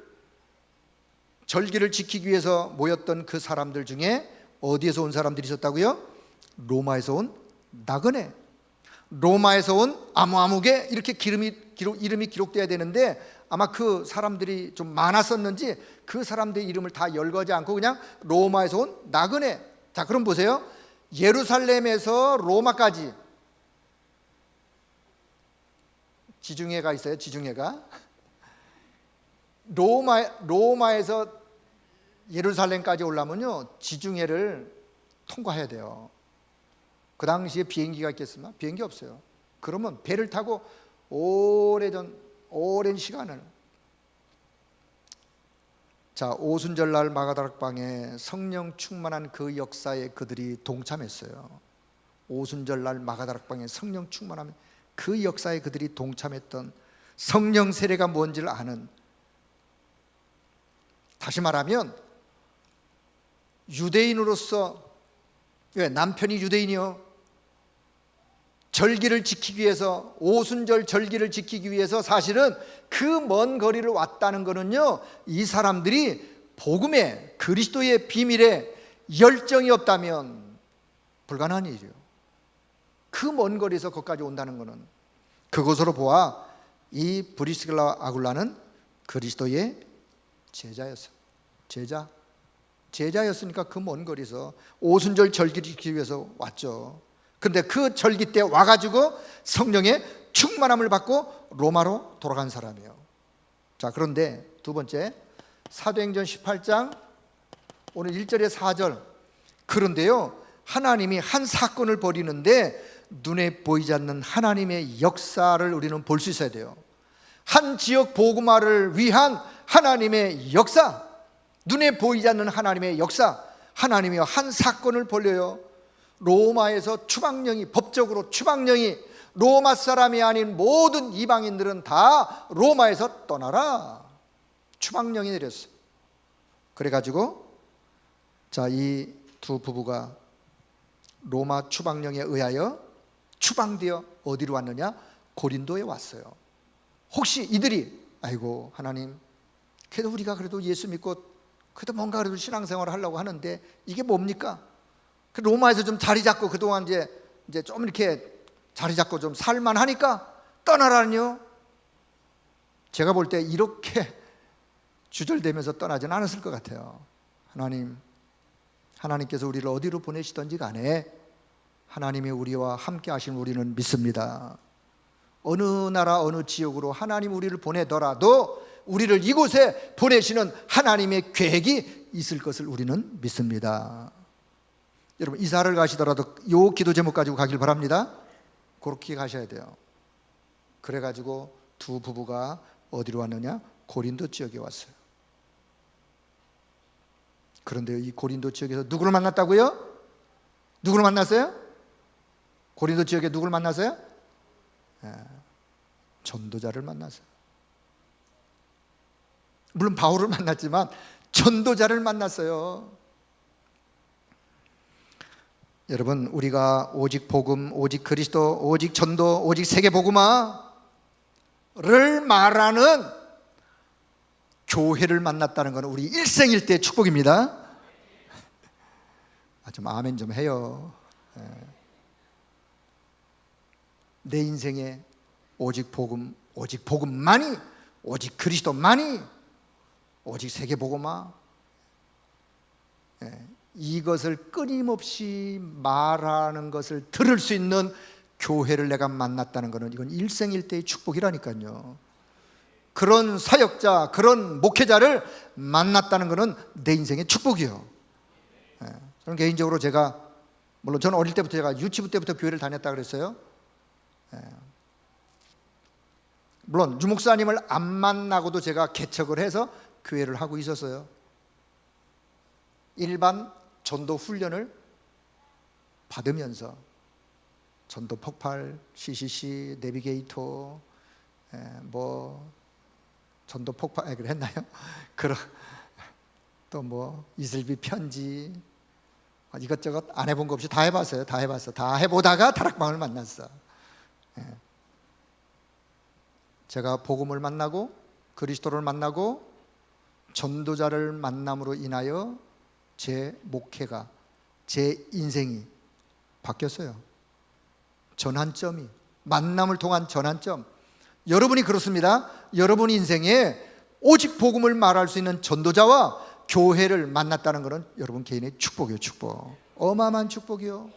절기를 지키기 위해서 모였던 그 사람들 중에 어디에서 온 사람들이 있었다고요? 로마에서 온 나그네, 로마에서 온 아무아무게, 이렇게 이름이 기록돼야 되는데 아마 그 사람들이 좀 많았었는지 그 사람들의 이름을 다 열거하지 않고 그냥 로마에서 온 나그네. 자, 그럼 보세요. 예루살렘에서 로마까지 지중해가 있어요. 지중해가 로마에서 예루살렘까지 오려면요 지중해를 통과해야 돼요. 그 당시에 비행기가 있겠습니까? 비행기 없어요. 그러면 배를 타고 오랜 시간을. 자, 오순절날 마가다락방에 성령 충만한 그 역사에 그들이 동참했어요. 오순절날 마가다락방에 성령 충만한 그 역사에 그들이 동참했던 성령 세례가 뭔지를 아는, 다시 말하면 유대인으로서, 왜? 남편이 유대인이요, 절기를 지키기 위해서, 오순절 절기를 지키기 위해서 사실은 그 먼 거리를 왔다는 것은요, 이 사람들이 복음의, 그리스도의 비밀에 열정이 없다면 불가능한 일이에요. 그 먼 거리에서 거기까지 온다는 것은, 그것으로 보아 이 브리스길라와 아굴라는 그리스도의 제자였어요. 제자였으니까 그 먼 거리에서 오순절 절기를 지키기 위해서 왔죠. 그런데 그 절기 때 와가지고 성령의 충만함을 받고 로마로 돌아간 사람이에요. 자, 그런데 두 번째, 사도행전 18장 오늘 1절에 4절. 그런데요, 하나님이 한 사건을 벌이는데 눈에 보이지 않는 하나님의 역사를 우리는 볼 수 있어야 돼요. 한 지역 복음화를 위한 하나님의 역사, 눈에 보이지 않는 하나님의 역사, 하나님이 한 사건을 벌려요. 로마에서 추방령이, 법적으로 추방령이, 로마 사람이 아닌 모든 이방인들은 다 로마에서 떠나라, 추방령이 내렸어. 그래가지고 자, 이 두 부부가 로마 추방령에 의하여 추방되어 어디로 왔느냐? 고린도에 왔어요. 혹시 이들이 아이고 하나님, 그래도 우리가 그래도 예수 믿고 그래도 뭔가 그래도 신앙생활을 하려고 하는데 이게 뭡니까? 그 로마에서 좀 자리 잡고 그동안 이제 좀 이렇게 자리 잡고 좀 살만하니까 떠나라니요? 제가 볼 때 이렇게 주절되면서 떠나지는 않았을 것 같아요. 하나님께서 우리를 어디로 보내시던지 간에 하나님이 우리와 함께 하신 우리는 믿습니다. 어느 나라 어느 지역으로 하나님 우리를 보내더라도 우리를 이곳에 보내시는 하나님의 계획이 있을 것을 우리는 믿습니다. 여러분 이사를 가시더라도 요 기도 제목 가지고 가길 바랍니다. 그렇게 가셔야 돼요. 그래가지고 두 부부가 어디로 왔느냐? 고린도 지역에 왔어요. 그런데 이 고린도 지역에서 누구를 만났다고요? 누구를 만났어요? 고린도 지역에 누구를 만났어요? 전도자를 만났어요. 물론 바울을 만났지만 전도자를 만났어요. 여러분 우리가 오직 복음, 오직 그리스도, 오직 전도, 오직 세계복음화를 말하는 교회를 만났다는 것은 우리 일생일대의 축복입니다. 좀 아멘 좀 해요. 내 인생에 오직 복음, 오직 복음만이, 오직 그리스도만이, 오직 세계복음화, 이것을 끊임없이 말하는 것을 들을 수 있는 교회를 내가 만났다는 것은 이건 일생일대의 축복이라니까요. 그런 사역자, 그런 목회자를 만났다는 것은 내 인생의 축복이요. 저는 개인적으로 물론 저는 어릴 때부터 제가 유치부 때부터 교회를 다녔다 그랬어요. 물론 유목사님을 안 만나고도 제가 개척을 해서 교회를 하고 있었어요. 일반 전도 훈련을 받으면서 전도 폭발, CCC, 내비게이터, 전도 폭발 그래 했나요? 그런 또 이슬비 편지 이것저것 안 해본 거 없이 다 해봤어요. 다 해보다가 다락방을 만났어. 제가 복음을 만나고 그리스도를 만나고 전도자를 만남으로 인하여 제 목회가, 제 인생이 바뀌었어요. 전환점이, 만남을 통한 전환점. 여러분이 그렇습니다. 여러분 인생에 오직 복음을 말할 수 있는 전도자와 교회를 만났다는 것은 여러분 개인의 축복이에요. 축복. 어마어마한 축복이요.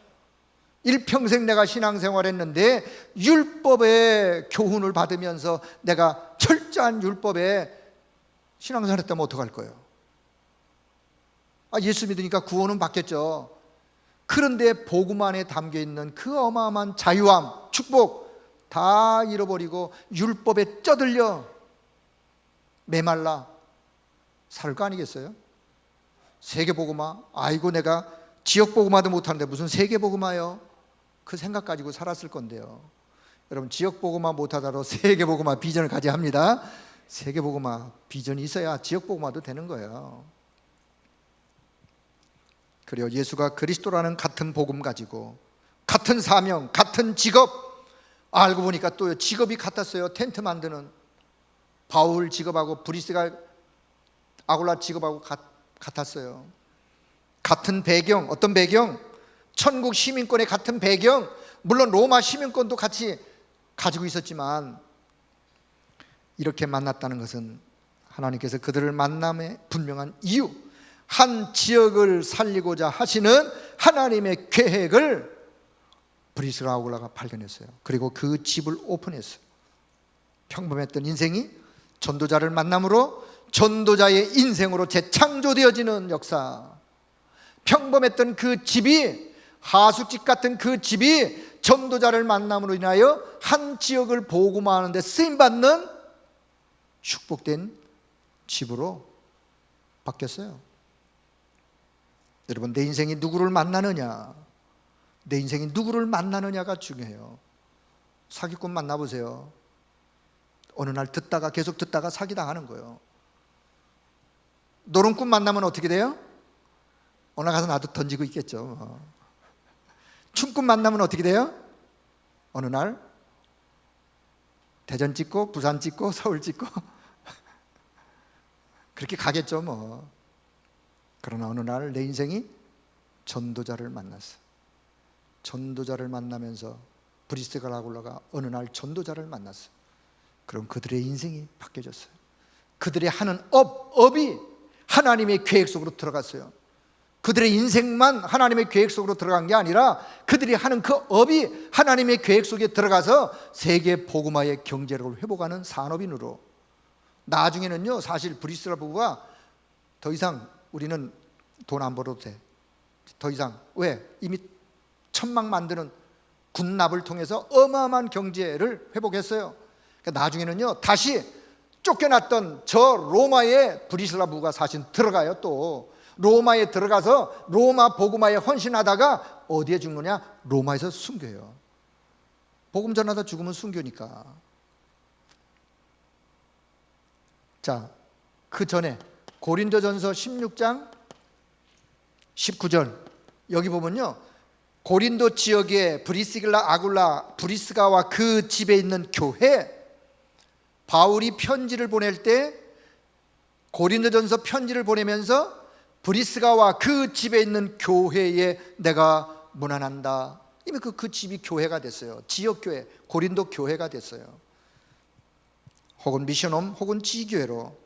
일평생 내가 신앙생활했는데 율법의 교훈을 받으면서 내가 철저한 율법에 신앙생활했다면 어떡할 거예요? 예수 믿으니까 구원은 받겠죠. 그런데 복음 안에 담겨있는 그 어마어마한 자유함, 축복 다 잃어버리고 율법에 쩌들려 메말라 살 거 아니겠어요? 세계복음화, 아이고 내가 지역복음화도 못하는데 무슨 세계복음화요? 그 생각 가지고 살았을 건데요. 여러분 지역복음화 못하더라도 세계복음화 비전을 가져야 합니다. 세계복음화 비전이 있어야 지역복음화도 되는 거예요. 그리고 예수가 그리스도라는 같은 복음 가지고 같은 사명, 같은 직업, 알고 보니까 또 직업이 같았어요. 텐트 만드는 바울 직업하고 브리스가 아굴라 직업하고 같았어요. 같은 배경, 어떤 배경? 천국 시민권의 같은 배경. 물론 로마 시민권도 같이 가지고 있었지만 이렇게 만났다는 것은 하나님께서 그들을 만남의 분명한 이유, 한 지역을 살리고자 하시는 하나님의 계획을 브리스가 아굴라가 발견했어요. 그리고 그 집을 오픈했어요. 평범했던 인생이 전도자를 만남으로 전도자의 인생으로 재창조되어지는 역사. 평범했던 그 집이, 하숙집 같은 그 집이 전도자를 만남으로 인하여 한 지역을 복음화하는 데 쓰임받는 축복된 집으로 바뀌었어요. 여러분 내 인생이 누구를 만나느냐, 내 인생이 누구를 만나느냐가 중요해요. 사기꾼 만나보세요. 어느 날 듣다가 계속 듣다가 사기당하는 거예요. 노름꾼 만나면 어떻게 돼요? 어느 가서 나도 던지고 있겠죠. 춤꾼 만나면 어떻게 돼요? 어느 날 대전 찍고 부산 찍고 서울 찍고 그렇게 가겠죠 뭐. 그러나 어느 날 내 인생이 전도자를 만났어. 전도자를 만나면서 브리스가 아굴라가 어느 날 전도자를 만났어. 그럼 그들의 인생이 바뀌어졌어요. 그들의 하는 업이 하나님의 계획 속으로 들어갔어요. 그들의 인생만 하나님의 계획 속으로 들어간 게 아니라 그들이 하는 그 업이 하나님의 계획 속에 들어가서 세계 복음화의 경제력을 회복하는 산업인으로. 나중에는요 사실 브리스라 부부가 더 이상 우리는 돈 안 벌어도 돼, 더 이상. 왜? 이미 천막 만드는 군납을 통해서 어마어마한 경제를 회복했어요. 그러니까 나중에는요, 다시 쫓겨났던 저 로마의 브리슬라부가 사실 들어가요. 또 로마에 들어가서 로마 복음화에 헌신하다가 어디에 죽느냐? 로마에서 순교해요. 복음 전하다 죽으면 순교니까. 자, 그 전에 고린도전서 16장 19절 여기 보면요, 고린도 지역의 브리스길라 아굴라 브리스가와 그 집에 있는 교회, 바울이 편지를 보낼 때 고린도전서 편지를 보내면서 브리스가와 그 집에 있는 교회에 내가 문안한다. 이미 그 집이 교회가 됐어요. 지역교회, 고린도 교회가 됐어요. 혹은 미션홈 혹은 지교회로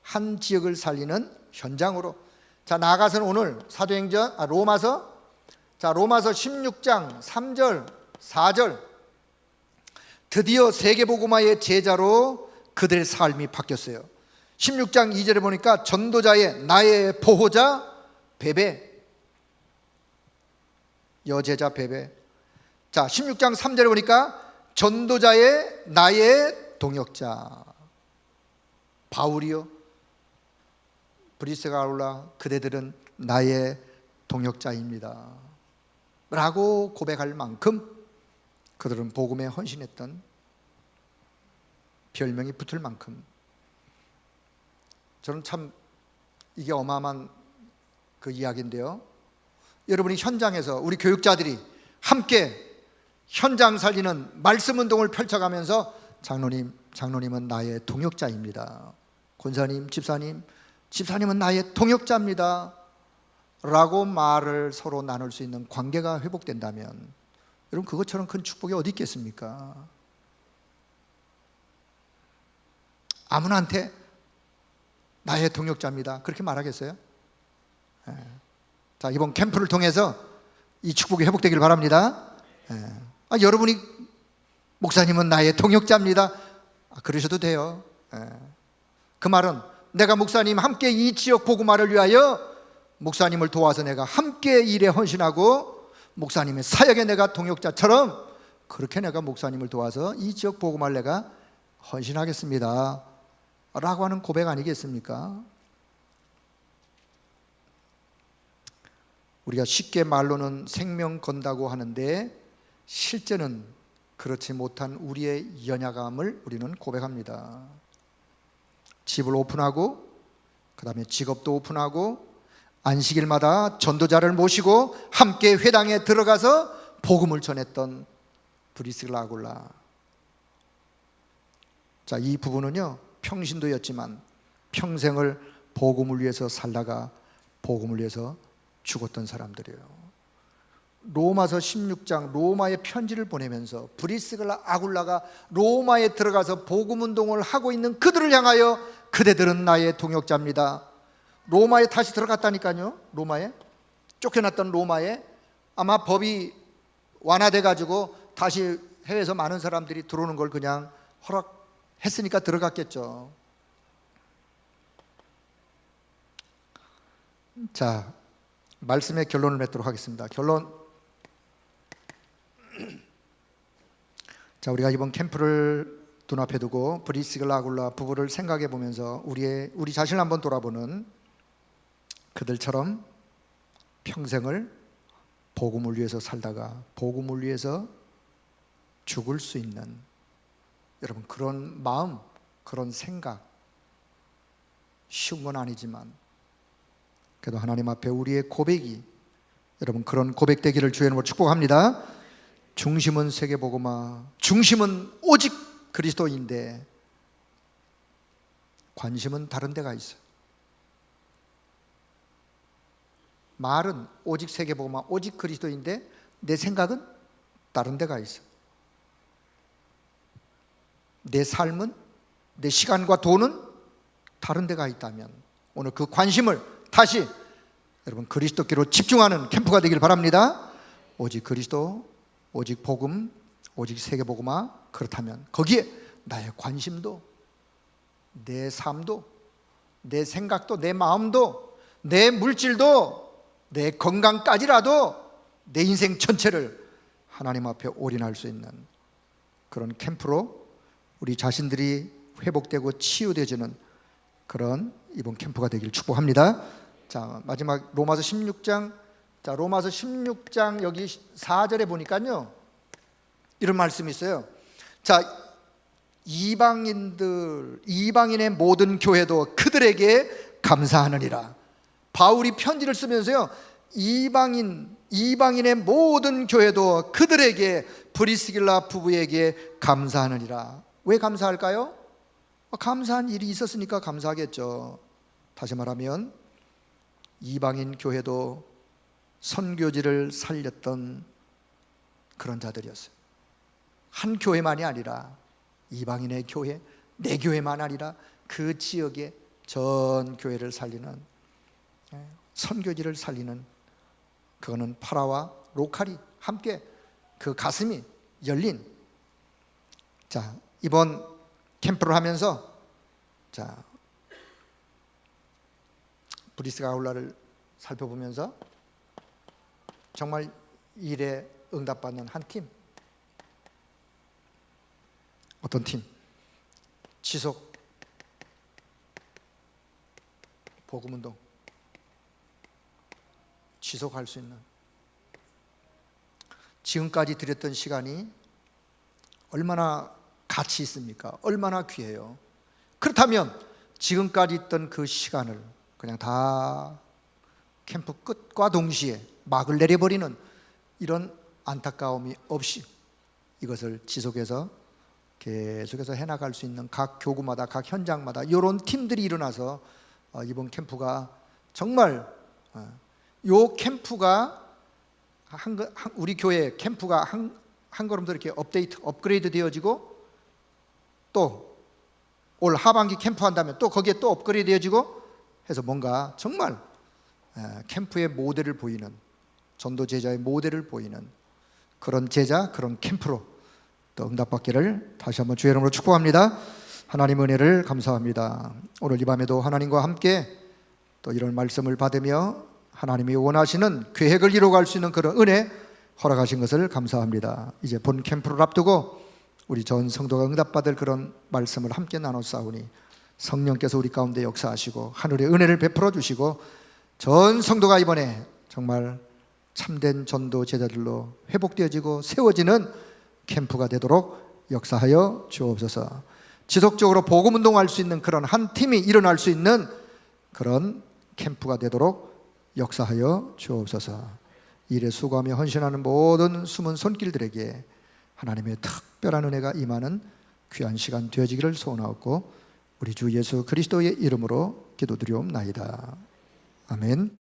한 지역을 살리는 현장으로. 자, 나아가서는 오늘 로마서 16장 3절 4절 드디어 세계복음화의 제자로 그들의 삶이 바뀌었어요. 16장 2절에 보니까 전도자의 나의 보호자 베베, 여제자 베베. 자, 16장 3절에 보니까 전도자의 나의 동역자 바울이요, 브리스가 아울라 그대들은 나의 동역자입니다 라고 고백할 만큼 그들은 복음에 헌신했던, 별명이 붙을 만큼. 저는 참 이게 어마어마한 그 이야기인데요, 여러분이 현장에서 우리 교육자들이 함께 현장 살리는 말씀 운동을 펼쳐가면서 장로님은 나의 동역자입니다, 권사님, 집사님은 나의 동역자입니다 라고 말을 서로 나눌 수 있는 관계가 회복된다면 여러분, 그것처럼 큰 축복이 어디 있겠습니까? 아무나한테 나의 동역자입니다 그렇게 말하겠어요? 자, 이번 캠프를 통해서 이 축복이 회복되길 바랍니다. 여러분이 목사님은 나의 동역자입니다, 그러셔도 돼요. 그 말은 내가 목사님 함께 이 지역 복음화를 위하여 목사님을 도와서 내가 함께 일에 헌신하고 목사님의 사역에 내가 동역자처럼 그렇게 내가 목사님을 도와서 이 지역 복음화를 내가 헌신하겠습니다 라고 하는 고백 아니겠습니까? 우리가 쉽게 말로는 생명 건다고 하는데 실제는 그렇지 못한 우리의 연약함을 우리는 고백합니다. 집을 오픈하고 그 다음에 직업도 오픈하고 안식일마다 전도자를 모시고 함께 회당에 들어가서 복음을 전했던 브리스길라 아굴라. 자, 이 부부는요 평신도였지만 평생을 복음을 위해서 살다가 복음을 위해서 죽었던 사람들이에요. 로마서 16장 로마에 편지를 보내면서 브리스길라 아굴라가 로마에 들어가서 복음 운동을 하고 있는 그들을 향하여 그대들은 나의 동역자입니다. 로마에 다시 들어갔다니까요. 로마에 쫓겨났던 로마에 아마 법이 완화돼 가지고 다시 해외에서 많은 사람들이 들어오는 걸 그냥 허락했으니까 들어갔겠죠. 자, 말씀의 결론을 맺도록 하겠습니다. 결론. 자, 우리가 이번 캠프를 눈앞에 두고 브리스길라 아굴라 부부를 생각해 보면서 우리 자신을 한번 돌아보는, 그들처럼 평생을 복음을 위해서 살다가 복음을 위해서 죽을 수 있는, 여러분 그런 마음, 그런 생각 쉬운 건 아니지만 그래도 하나님 앞에 우리의 고백이, 여러분 그런 고백 되기를 주의 이름으로 축복합니다. 중심은 세계복음화, 중심은 오직 그리스도인데 관심은 다른 데가 있어요. 말은 오직 세계복음화, 오직 그리스도인데 내 생각은 다른 데가 있어. 내 삶은, 내 시간과 돈은 다른 데가 있다면 오늘 그 관심을 다시 여러분 그리스도께로 집중하는 캠프가 되길 바랍니다. 오직 그리스도, 오직 복음, 오직 세계복음화. 그렇다면 거기에 나의 관심도, 내 삶도, 내 생각도, 내 마음도, 내 물질도, 내 건강까지라도 내 인생 전체를 하나님 앞에 올인할 수 있는 그런 캠프로 우리 자신들이 회복되고 치유되어지는 그런 이번 캠프가 되길 축복합니다. 자, 마지막 로마서 16장. 자, 로마서 16장 여기 4절에 보니까요, 이런 말씀이 있어요. 자, 이방인의 모든 교회도 그들에게 감사하느니라. 바울이 편지를 쓰면서요, 이방인의 모든 교회도 그들에게, 브리스길라 부부에게 감사하느니라. 왜 감사할까요? 감사한 일이 있었으니까 감사하겠죠. 다시 말하면 이방인 교회도 선교지를 살렸던 그런 자들이었어요. 한 교회만이 아니라 이방인의 교회, 내 교회만 아니라 그 지역의 전 교회를 살리는, 선교지를 살리는, 그거는 파라와 로칼이 함께 그 가슴이 열린, 자, 이번 캠프를 하면서, 자, 브리스가 아울라를 살펴보면서 정말 일에 응답받는 한 팀, 어떤 팀? 지속 복음운동, 지속할 수 있는, 지금까지 드렸던 시간이 얼마나 가치 있습니까? 얼마나 귀해요. 그렇다면 지금까지 있던 그 시간을 그냥 다 캠프 끝과 동시에 막을 내려버리는 이런 안타까움이 없이 이것을 지속해서 계속해서 해나갈 수 있는 각 교구마다, 각 현장마다 이런 팀들이 일어나서 이번 캠프가 정말, 요 캠프가 우리 교회 캠프가 한 걸음 더 이렇게 업그레이드 되어지고, 또 올 하반기 캠프 한다면 또 거기에 또 업그레이드 되어지고 해서 뭔가 정말 캠프의 모델을 보이는, 전도 제자의 모델을 보이는 그런 제자, 그런 캠프로 또 응답받기를 다시 한번 주의 이름으로 축복합니다. 하나님 은혜를 감사합니다. 오늘 이 밤에도 하나님과 함께 또 이런 말씀을 받으며 하나님이 원하시는 계획을 이루어갈 수 있는 그런 은혜 허락하신 것을 감사합니다. 이제 본 캠프를 앞두고 우리 전 성도가 응답받을 그런 말씀을 함께 나눴사오니 성령께서 우리 가운데 역사하시고 하늘의 은혜를 베풀어 주시고 전 성도가 이번에 정말 참된 전도 제자들로 회복되어지고 세워지는 캠프가 되도록 역사하여 주옵소서. 지속적으로 복음 운동할 수 있는 그런 한 팀이 일어날 수 있는 그런 캠프가 되도록 역사하여 주옵소서. 일에 수고하며 헌신하는 모든 숨은 손길들에게 하나님의 특별한 은혜가 임하는 귀한 시간 되어지기를 소원하옵고 우리 주 예수 그리스도의 이름으로 기도드리옵나이다. 아멘.